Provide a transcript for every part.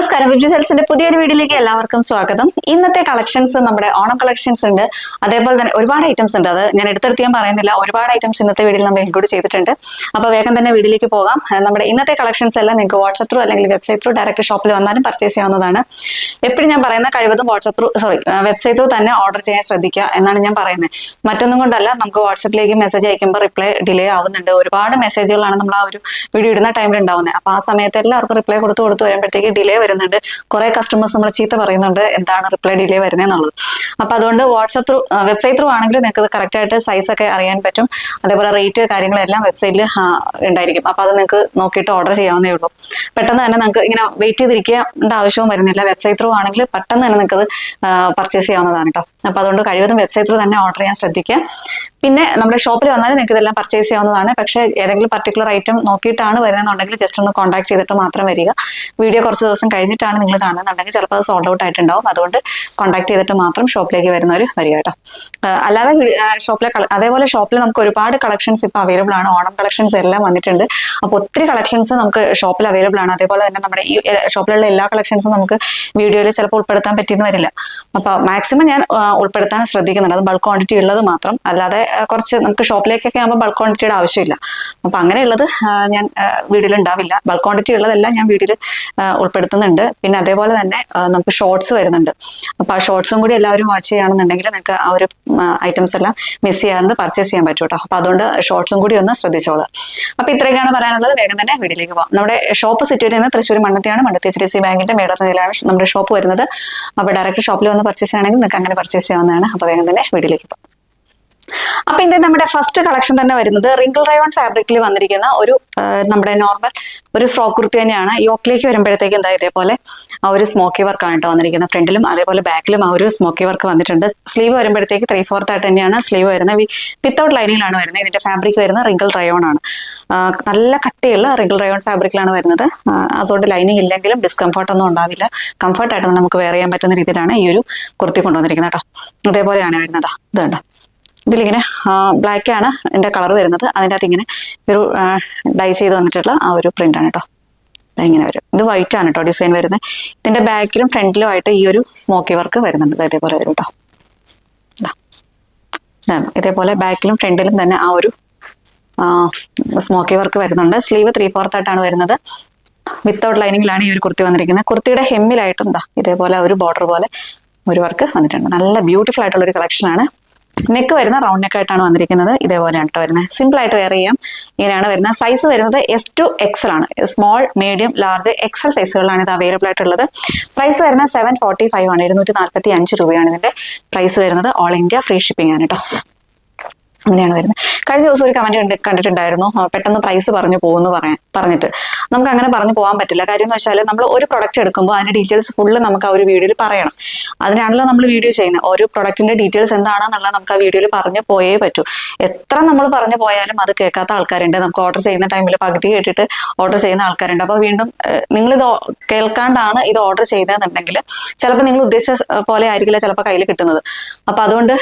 നമസ്കാരം, വിബ്ജി സെൽസിന്റെ പുതിയൊരു വീഡിയോയിലേക്ക് എല്ലാവർക്കും സ്വാഗതം. ഇന്നത്തെ കളക്ഷൻസ് നമ്മുടെ ഓണം കളക്ഷൻസ് ഉണ്ട്. അതേപോലെ തന്നെ ഒരുപാട് ഐറ്റംസ് ഉണ്ട്. അത് ഞാൻ എടുത്തെടുത്ത് ഞാൻ പറയുന്നില്ല, ഒരുപാട് ഐറ്റംസ് ഇന്നത്തെ വീഡിയോയിൽ നമ്മൾ ഇൻക്ലൂഡ് ചെയ്തിട്ടുണ്ട്. അപ്പോൾ വേഗം തന്നെ വീഡിയോയിലേക്ക് പോകാം. നമ്മുടെ ഇന്നത്തെ കളക്ഷൻസ് എല്ലാം നിങ്ങൾക്ക് വാട്സ്ആപ്പ് ത്രൂ അല്ലെങ്കിൽ വെബ്സൈറ്റ് ത്രൂ ഡയറക്റ്റ് ഷോപ്പിൽ വന്നാലും പർച്ചേസ് ചെയ്യാവുന്നതാണ്. എപ്പോഴും ഞാൻ പറയുന്ന കഴിവതും വെബ്സൈറ്റ് ത്രൂ തന്നെ ഓർഡർ ചെയ്യാൻ ശ്രദ്ധിക്കുക എന്നാണ് ഞാൻ പറയുന്നത്. മറ്റൊന്നും കൊണ്ടല്ല, നമുക്ക് വാട്സപ്പിലേക്ക് മെസ്സേജ് അയക്കുമ്പോൾ റിപ്ലൈ ഡിലേ ആവുന്നുണ്ട്. ഒരുപാട് മെസ്സേജുകളാണ് നമ്മൾ ആ ഒരു വീഡിയോ ഇടുന്ന ടൈമിൽ ഉണ്ടാവുന്നത്. അപ്പോൾ ആ സമയത്ത് എല്ലാവർക്കും റിപ്ലൈ കൊടുത്ത് വരുമ്പോഴത്തേക്ക് ഡിലേ വരുന്നുണ്ട്. കുറെ കസ്റ്റമേഴ്സ് നമ്മൾ ചീത്ത പറയുന്നുണ്ട് എന്താണ് റിപ്ലൈ ഡിലേ വരുന്നതെന്നുള്ളത്. അപ്പൊ അതുകൊണ്ട് വാട്സ്ആപ്പ് ത്രൂ വെബ്സൈറ്റ് ത്രൂ ആണെങ്കിൽ നിങ്ങൾക്ക് കറക്റ്റ് ആയിട്ട് സൈസ് ഒക്കെ അറിയാൻ പറ്റും. അതേപോലെ റേറ്റ് കാര്യങ്ങളെല്ലാം വെബ്സൈറ്റിൽ ഉണ്ടായിരിക്കും. അപ്പൊ അത് നിങ്ങൾക്ക് നോക്കിയിട്ട് ഓർഡർ ചെയ്യാവുന്നേ ഉള്ളൂ. പെട്ടെന്ന് തന്നെ നിങ്ങൾക്ക് ഇങ്ങനെ വെയിറ്റ് ചെയ്തിരിക്കേണ്ട ആവശ്യവും വരുന്നില്ല. വെബ്സൈറ്റ് ത്രൂ ആണെങ്കിൽ പെട്ടെന്ന് തന്നെ നിങ്ങൾക്ക് പർച്ചേസ് ചെയ്യാവുന്നതാണ് കേട്ടോ. അപ്പൊ അതുകൊണ്ട് കഴിവതും വെബ്സൈറ്റ് ത്രൂ തന്നെ ഓർഡർ ചെയ്യാൻ ശ്രദ്ധിക്കുക. പിന്നെ നമ്മുടെ ഷോപ്പിൽ വന്നാലും നിങ്ങൾക്ക് ഇതെല്ലാം പർച്ചേസ് ചെയ്യാവുന്നതാണ്. പക്ഷേ ഏതെങ്കിലും പർട്ടിക്കുലർ ഐറ്റം നോക്കിയിട്ടാണ് വരുന്നതെന്നുണ്ടെങ്കിൽ ജസ്റ്റ് ഒന്ന് കോൺടാക്ട് ചെയ്തിട്ട് മാത്രം വരിക. വീഡിയോ കുറച്ച് ദിവസം കഴിഞ്ഞിട്ടാണ് നിങ്ങൾ കാണുന്നുണ്ടെങ്കിൽ ചിലപ്പോൾ അത് സോൾഡ് ഔട്ട് ആയിട്ടുണ്ടാവും. അതുകൊണ്ട് കോൺടാക്ട് ചെയ്തിട്ട് മാത്രം ഷോപ്പിലേക്ക് വരുന്നവർ വരിക കേട്ടോ. അല്ലാതെ അതേപോലെ ഷോപ്പിൽ നമുക്ക് ഒരുപാട് കളക്ഷൻസ് ഇപ്പോൾ അവൈലബിൾ ആണ്. ഓണം കളക്ഷൻസ് എല്ലാം വന്നിട്ടുണ്ട്. അപ്പോൾ ഒത്തിരി കളക്ഷൻസ് നമുക്ക് ഷോപ്പിൽ അവൈലബിൾ ആണ്. അതേപോലെ തന്നെ നമ്മുടെ ഈ ഷോപ്പിലുള്ള എല്ലാ കളക്ഷൻസും നമുക്ക് വീഡിയോയിൽ ചിലപ്പോൾ ഉൾപ്പെടുത്താൻ പറ്റിയെന്ന് വരില്ല. അപ്പോൾ മാക്സിമം ഞാൻ ഉൾപ്പെടുത്താൻ ശ്രദ്ധിക്കുന്നുണ്ട്. അത് ബൾക്ക് ക്വാണ്ടിറ്റി ഉള്ളത് മാത്രം. അല്ലാതെ കുറച്ച് നമുക്ക് ഷോപ്പിലേക്കൊക്കെ ആകുമ്പോൾ ബൾക്ക് ക്വാണ്ടിറ്റിയുടെ ആവശ്യമില്ല. അപ്പോൾ അങ്ങനെയുള്ളത് ഞാൻ വീഡിയോയിൽ ഉണ്ടാവില്ല. ബൾക്ക് ക്വാണ്ടിറ്റി ഉള്ളതെല്ലാം ഞാൻ വീഡിയോയിൽ ഉൾപ്പെടുത്തുന്നുണ്ട്. പിന്നെ അതേപോലെ തന്നെ നമുക്ക് ഷോർട്സ് വരുന്നുണ്ട്. അപ്പോൾ ആ ഷോർട്സും കൂടി എല്ലാവരും വാച്ച് ചെയ്യുകയാണെന്നുണ്ടെങ്കിൽ നിങ്ങൾക്ക് ആ ഒരു ഐറ്റംസ് എല്ലാം മിസ് ചെയ്യാതെ പർച്ചേസ് ചെയ്യാൻ പറ്റും കേട്ടോ. അപ്പോൾ അതുകൊണ്ട് ഷോർട്സും കൂടി ഒന്ന് ശ്രദ്ധിച്ചോളൂ. അപ്പോൾ ഇത്രയൊക്കെയാണ് പറയാനുള്ളത്. വേഗം തന്നെ വീഡിയോയിലേക്ക് പോകാം. നമ്മുടെ ഷോപ്പ് സിറ്റുവേറ്റ് ചെയ്യുന്നത് തൃശ്ശൂർ മണ്ണത്തിയാണ്. മണ്ണത്തി HDFC ബാങ്കിന്റെ മേളത്തെ നിലയിലാണ് നമ്മുടെ ഷോപ്പ് വരുന്നത്. അപ്പോൾ ഡയറക്റ്റ് ഷോപ്പിൽ വന്ന് പർച്ചേസ് ചെയ്യണമെങ്കിൽ നിങ്ങൾക്ക് അങ്ങനെ പർച്ചേസ് ചെയ്യാവുന്നതാണ്. അപ്പോൾ വേഗം തന്നെ വീഡിയോയിലേക്ക് പോകാം. അപ്പൊ ഇത് നമ്മുടെ ഫസ്റ്റ് കളക്ഷൻ തന്നെ വരുന്നത് റിങ്കിൾ റയോൺ ഫാബ്രിക്കിൽ വന്നിരിക്കുന്ന ഒരു നമ്മുടെ നോർമൽ ഒരു ഫ്രോക്ക് കുർത്തി തന്നെയാണ്. യോക്കിലേക്ക് വരുമ്പോഴത്തേക്ക് എന്താ ഇതേപോലെ ആ ഒരു സ്മോക്കി വർക്കാണ് കേട്ടോ വന്നിരിക്കുന്നത്. ഫ്രണ്ടിലും അതേപോലെ ബാക്കിലും ആ ഒരു സ്മോക്കി വർക്ക് വന്നിട്ടുണ്ട്. സ്ലീവ് വരുമ്പോഴത്തേക്ക് 3/4 ആയിട്ട് തന്നെയാണ് സ്ലീവ് വരുന്നത്. വിത്തൗട്ട് ലൈനിങ്ങിലാണ് വരുന്നത്. ഇതിന്റെ ഫാബ്രിക് വരുന്നത് റിങ്കിൾ റയോൺ ആണ്. നല്ല കട്ടിയുള്ള റിങ്കിൾ റയോൺ ഫാബ്രിക്കിലാണ് വരുന്നത്. അതുകൊണ്ട് ലൈനിങ് ഇല്ലെങ്കിലും ഡിസ്കംഫർട്ട് ഒന്നും ഉണ്ടാവില്ല. കംഫർട്ടായിട്ട് നമുക്ക് വെയർ ചെയ്യാൻ പറ്റുന്ന രീതിയിലാണ് ഈ ഒരു കുർത്തി കൊണ്ടുവന്നിരിക്കുന്നത് കേട്ടോ. അതേപോലെയാണ് വരുന്നത്. ഇത് കണ്ടോ, ഇതിലിങ്ങനെ ബ്ലാക്ക് ആണ് ഇതിന്റെ കളർ വരുന്നത്. അതിൻ്റെ അകത്ത് ഇങ്ങനെ ഒരു ഡൈ ചെയ്ത് വന്നിട്ടുള്ള ആ ഒരു പ്രിന്റ് ആണ് കേട്ടോ. ഇങ്ങനെ വരും. ഇത് വൈറ്റ് ആണ് കേട്ടോ ഡിസൈൻ വരുന്നത്. ഇതിന്റെ ബാക്കിലും ഫ്രണ്ടിലും ആയിട്ട് ഈ ഒരു സ്മോക്കി വർക്ക് വരുന്നുണ്ട്. ഇതേപോലെ വരും കേട്ടോ. ഇതേപോലെ ബാക്കിലും ഫ്രണ്ടിലും തന്നെ ആ ഒരു സ്മോക്കി വർക്ക് വരുന്നുണ്ട്. സ്ലീവ് 3/4 ആയിട്ടാണ് വരുന്നത്. വിത്തൗട്ട് ലൈനിങ്ങിലാണ് ഈ ഒരു കുർത്തി വന്നിരിക്കുന്നത്. കുർത്തിയുടെ ഹെമ്മിലായിട്ടും ഇതേപോലെ ഒരു ബോർഡർ പോലെ ഒരു വർക്ക് വന്നിട്ടുണ്ട്. നല്ല ബ്യൂട്ടിഫുൾ ആയിട്ടുള്ള ഒരു കളക്ഷനാണ്. നെക്ക് വരുന്ന റൗണ്ട് നെക്ക് ആയിട്ടാണ് വന്നിരിക്കുന്നത്. ഇതേപോലെയാണ് കേട്ടോ വരുന്നത്. സിമ്പിൾ ആയിട്ട് വെയർ ചെയ്യാം. ഇങ്ങനെയാണ് വരുന്നത്. സൈസ് വരുന്നത് S to XL ആണ്. സ്മോൾ, മീഡിയം, ലാർജ്, XL സൈസുകളിലാണ് ഇത് അവൈലബിൾ ആയിട്ടുള്ളത്. പ്രൈസ് വരുന്നത് 745 ആണ്. 245 രൂപയാണ് ഇതിന്റെ പ്രൈസ് വരുന്നത്. ഓൾ ഇന്ത്യ ഫ്രീ ഷിപ്പിംഗ് ആണ് കേട്ടോ. അങ്ങനെയാണ് വരുന്നത്. കഴിഞ്ഞ ദിവസം ഒരു കമന്റ് കണ്ടിട്ടുണ്ടായിരുന്നു, പെട്ടെന്ന് പ്രൈസ് പറഞ്ഞു പോകുന്നു പറഞ്ഞിട്ട്. നമുക്ക് അങ്ങനെ പറഞ്ഞു പോകാൻ പറ്റില്ല. കാര്യം എന്ന് വെച്ചാൽ നമ്മൾ ഒരു പ്രൊഡക്റ്റ് എടുക്കുമ്പോൾ അതിന്റെ ഡീറ്റെയിൽസ് ഫുള്ള് നമുക്ക് ആ ഒരു വീഡിയോയിൽ പറയണം. അതിനാണല്ലോ നമ്മൾ വീഡിയോ ചെയ്യുന്നത്. ഒരു പ്രൊഡക്റ്റിന്റെ ഡീറ്റെയിൽസ് എന്താണെന്നുള്ളത് നമുക്ക് ആ വീഡിയോയിൽ പറഞ്ഞു പോയേ പറ്റൂ. എത്ര നമ്മൾ പറഞ്ഞു പോയാലും അത് കേൾക്കാത്ത ആൾക്കാരുണ്ട്. നമുക്ക് ഓർഡർ ചെയ്യുന്ന ടൈമിൽ പകുതി കേട്ടിട്ട് ഓർഡർ ചെയ്യുന്ന ആൾക്കാരുണ്ട്. അപ്പോൾ വീണ്ടും നിങ്ങളിത് കേൾക്കാണ്ടാണ് ഇത് ഓർഡർ ചെയ്തതെന്നുണ്ടെങ്കിൽ ചിലപ്പോൾ നിങ്ങൾ ഉദ്ദേശിച്ച പോലെ ആയിരിക്കില്ല ചിലപ്പോൾ കയ്യിൽ കിട്ടുന്നത്. അപ്പോൾ അതുകൊണ്ട്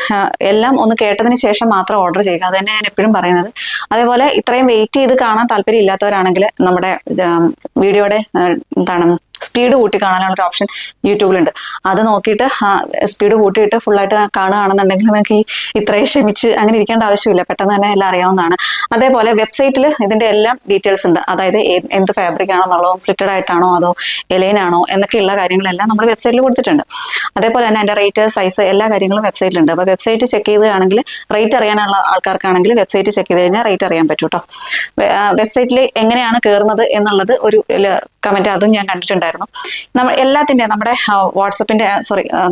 എല്ലാം ഒന്ന് കേട്ടതിന് ശേഷം മാത്രം ഓർഡർ ചെയ്യുക. അത് തന്നെ ഞാൻ എപ്പോഴും പറയുന്നത്. അതേപോലെ ഇത്രയും വെയിറ്റ് ചെയ്ത് കാണാൻ താല്പര്യം ഇല്ലാത്തവരാണെങ്കിൽ നമ്മുടെ വീഡിയോയുടെ സ്പീഡ് കൂട്ടി കാണാനുള്ള ഒരു ഓപ്ഷൻ യൂട്യൂബിലുണ്ട്. അത് നോക്കിയിട്ട് സ്പീഡ് കൂട്ടിയിട്ട് ഫുള്ളായിട്ട് കാണുകയാണെന്നുണ്ടെങ്കിൽ നിങ്ങൾക്ക് ഇത്രയും ക്ഷമിച്ച് അങ്ങനെ ഇരിക്കേണ്ട ആവശ്യമില്ല. പെട്ടെന്ന് തന്നെ എല്ലാം അറിയാവുന്നതാണ്. അതേപോലെ വെബ്സൈറ്റിൽ ഇതിന്റെ എല്ലാം ഡീറ്റെയിൽസ് ഉണ്ട്. അതായത് എന്ത് ഫാബ്രിക് ആണെന്നുള്ളതോ സ്ലിറ്റഡ് ആയിട്ടാണോ അതോ എലൈൻ ആണോ എന്നൊക്കെയുള്ള കാര്യങ്ങളെല്ലാം നമ്മൾ വെബ്സൈറ്റിൽ കൊടുത്തിട്ടുണ്ട്. അതേപോലെ തന്നെ അതിന്റെ റേറ്റ്, സൈസ്, എല്ലാ കാര്യങ്ങളും വെബ്സൈറ്റിലുണ്ട്. അപ്പോൾ വെബ്സൈറ്റ് ചെക്ക് ചെയ്തതാണെങ്കിൽ റേറ്റ് അറിയാനുള്ള ആൾക്കാർക്കാണെങ്കിൽ വെബ്സൈറ്റ് ചെക്ക് ചെയ്ത് കഴിഞ്ഞാൽ റേറ്റ് അറിയാൻ പറ്റും കേട്ടോ. വെബ്സൈറ്റിൽ എങ്ങനെയാണ് കയറുന്നത് എന്നുള്ളത് ഒരു കമന്റ് അതും ഞാൻ കണ്ടിട്ടുണ്ടായിരുന്നു. നമ്മൾ എല്ലാത്തിൻ്റെ നമ്മുടെ വാട്സപ്പിന്റെ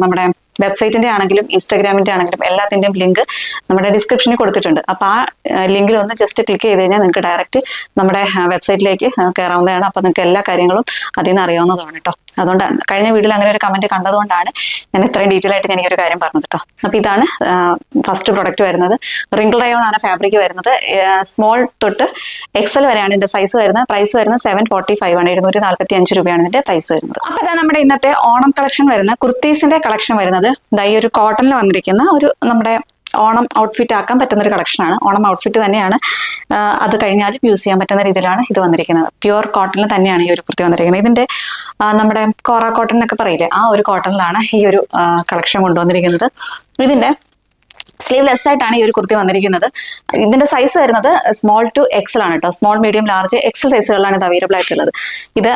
നമ്മുടെ വെബ്സൈറ്റിന്റെ ആണെങ്കിലും ഇൻസ്റ്റാഗ്രാമിന്റെ ആണെങ്കിലും എല്ലാത്തിന്റെയും ലിങ്ക് നമ്മുടെ ഡിസ്ക്രിപ്ഷനിൽ കൊടുത്തിട്ടുണ്ട്. അപ്പോൾ ആ ലിങ്കിൽ ഒന്ന് ജസ്റ്റ് ക്ലിക്ക് ചെയ്ത് കഴിഞ്ഞാൽ നിങ്ങൾക്ക് ഡയറക്റ്റ് നമ്മുടെ വെബ്സൈറ്റിലേക്ക് കയറാവുന്നതാണ്. അപ്പോൾ നിങ്ങൾക്ക് എല്ലാ കാര്യങ്ങളും അതിൽ നിന്ന് അറിയാവുന്നതാണ് കേട്ടോ. അതുകൊണ്ട് കഴിഞ്ഞ വീഡിയോയിൽ അങ്ങനെ ഒരു കമന്റ് കണ്ടതുകൊണ്ടാണ് ഞാൻ ഇത്രയും ഡീറ്റെയിൽ ആയിട്ട് ഞാൻ ഈ ഒരു കാര്യം പറഞ്ഞത് കേട്ടോ. അപ്പോൾ ഇതാണ് ഫസ്റ്റ് പ്രൊഡക്റ്റ് വരുന്നത്. റിങ്കിൾ റയോൺ ആണ് ഫാബ്രിക് വരുന്നത്. സ്മോൾ തൊട്ട് XL വരെയാണ് ഇതിന്റെ സൈസ് വരുന്നത്. പ്രൈസ് വരുന്നത് 745 ആണ്. 245 രൂപയാണ് ഇതിന്റെ പ്രൈസ് വരുന്നത്. അപ്പോൾ ഇതാണ് നമ്മുടെ ഇന്നത്തെ ഓണം കളക്ഷൻ വരുന്നത്. കുർത്തീസിന്റെ കളക്ഷൻ വരുന്നത് ഈ ഒരു കോട്ടണിൽ വന്നിരിക്കുന്ന ഒരു നമ്മുടെ ഓണം ഔട്ട്ഫിറ്റ് ആക്കാൻ പറ്റുന്ന ഒരു കളക്ഷനാണ്. ഓണം ഔട്ട്ഫിറ്റ് തന്നെയാണ്. അത് കഴിഞ്ഞാലും യൂസ് ചെയ്യാൻ പറ്റുന്ന രീതിയിലാണ് ഇത് വന്നിരിക്കുന്നത്. പ്യുവർ കോട്ടണിൽ തന്നെയാണ് ഈ ഒരു കുർത്തി വന്നിരിക്കുന്നത്. ഇതിന്റെ നമ്മുടെ കോറ കോട്ടൺ എന്നൊക്കെ പറയില്ലേ, ആ ഒരു കോട്ടണിലാണ് ഈ ഒരു കളക്ഷൻ കൊണ്ടുവന്നിരിക്കുന്നത്. ഇതിന്റെ സ്ലീവ്ലെസ് ആയിട്ടാണ് ഈ ഒരു കുർത്തി വന്നിരിക്കുന്നത്. ഇതിന്റെ സൈസ് വരുന്നത് സ്മോൾ ടു എക്സൽ ആണ് കേട്ടോ. സ്മോൾ, മീഡിയം, ലാർജ്, എക്സൽ സൈസുകളിലാണ് ഇത് അവൈലബിൾ ആയിട്ടുള്ളത്. ഇത്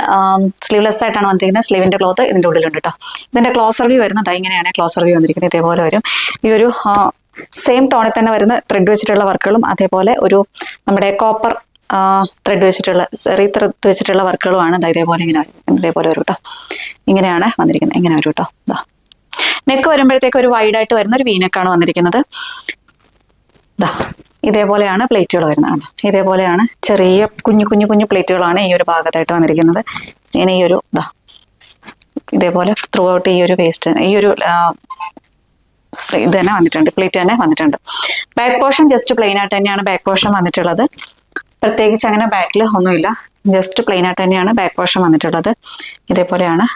സ്ലീവ്ലെസ് ആയിട്ടാണ് വന്നിരിക്കുന്നത്. സ്ലീവിന്റെ ക്ലോത്ത് ഇതിന്റെ ഉള്ളിലുണ്ട് കേട്ടോ. ഇതിന്റെ ക്ലോസർ വ്യൂ വരുന്നത് ഇങ്ങനെയാണ് ക്ലോസർ വ്യൂ വന്നിരിക്കുന്നത്. ഇതേപോലെ വരും. ഈ ഒരു സെയിം ടോണിൽ തന്നെ വരുന്ന ത്രെഡ് വെച്ചിട്ടുള്ള വർക്കുകളും അതേപോലെ ഒരു നമ്മുടെ കോപ്പർ ത്രെഡ് വെച്ചിട്ടുള്ള ത്രെഡ് വെച്ചിട്ടുള്ള വർക്കുകളുമാണ് ഇതേപോലെ ഇതേപോലെ വരും കേട്ടോ. ഇങ്ങനെയാണ് വന്നിരിക്കുന്നത്. ഇങ്ങനെ വരും കേട്ടോ. നെക്ക് വരുമ്പോഴത്തേക്ക് ഒരു വൈഡായിട്ട് വരുന്ന ഒരു വീനെക്കാണ് വന്നിരിക്കുന്നത്. ഇതേപോലെയാണ് പ്ലേറ്റുകൾ വരുന്നത്. ഇതേപോലെയാണ് ചെറിയ കുഞ്ഞു പ്ലേറ്റുകളാണ് ഈ ഒരു ഭാഗത്തായിട്ട് വന്നിരിക്കുന്നത്. ഇങ്ങനെ ഈ ഒരു ഇതേപോലെ ത്രൂ ഔട്ട് ഈ ഒരു വേസ്റ്റ് ഈ ഒരു ഇത് തന്നെ വന്നിട്ടുണ്ട്. പ്ലേറ്റ് തന്നെ വന്നിട്ടുണ്ട്. ബാക്ക് പോർഷൻ ജസ്റ്റ് പ്ലെയിൻ ആയിട്ട് തന്നെയാണ് ബാക്ക് പോർഷൻ വന്നിട്ടുള്ളത്. പ്രത്യേകിച്ച് അങ്ങനെ ബാക്കിൽ ഒന്നുമില്ല. ജസ്റ്റ് പ്ലെയിൻ ആയിട്ട് തന്നെയാണ് ബാക്ക് പോർഷൻ വന്നിട്ടുള്ളത്. ഇതേപോലെയാണ്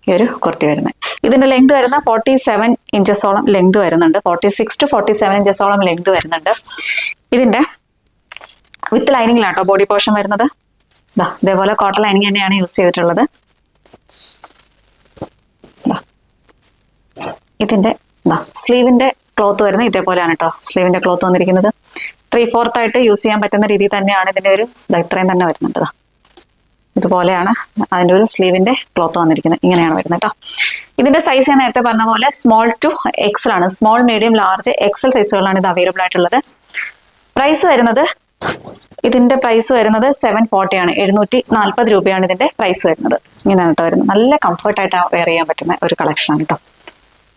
ഈ ഒരു കുർത്തി വരുന്നത്. ഇതിന്റെ ലെങ്ത് വരുന്ന 47 ഇഞ്ചസോളം ലെങ്ത് വരുന്നുണ്ട്. 46 to 47 ഇഞ്ചസോളം ലെങ്ത് വരുന്നുണ്ട്. ഇതിന്റെ വിത്ത് ലൈനിങ്ങിലാട്ടോ ബോഡി പോർഷൻ വരുന്നത്. ഇതേപോലെ കോട്ടൺ ലൈനിങ് തന്നെയാണ് യൂസ് ചെയ്തിട്ടുള്ളത്. ഇതിന്റെ സ്ലീവിന്റെ ക്ലോത്ത് വരുന്നത് ഇതേപോലെയാണ് കേട്ടോ. സ്ലീവിന്റെ ക്ലോത്ത് വന്നിരിക്കുന്നത് 3/4 ആയിട്ട് യൂസ് ചെയ്യാൻ പറ്റുന്ന രീതിയിൽ തന്നെയാണ് ഇതിന്റെ ഒരു ഇത്രയും തന്നെ വരുന്നുണ്ട്. ഇതുപോലെയാണ് അതിൻ്റെ ഒരു സ്ലീവിന്റെ ക്ലോത്ത് വന്നിരിക്കുന്നത്. ഇങ്ങനെയാണ് വരുന്നത് കേട്ടോ. ഇതിന്റെ സൈസ് ഞാൻ നേരത്തെ പറഞ്ഞ പോലെ സ്മോൾ ടു എക്സൽ ആണ്. സ്മോൾ, മീഡിയം, ലാർജ്, എക്സൽ സൈസുകളാണ് ഇത് അവൈലബിൾ ആയിട്ടുള്ളത്. പ്രൈസ് വരുന്നത് ഇതിന്റെ പ്രൈസ് വരുന്നത് 740 ആണ്. 740 രൂപയാണ് ഇതിന്റെ പ്രൈസ് വരുന്നത്. ഇങ്ങനെയാണ് കേട്ടോ വരുന്നത്. നല്ല കംഫർട്ടായിട്ട് വെയർ ചെയ്യാൻ പറ്റുന്ന ഒരു കളക്ഷനാണ് കേട്ടോ.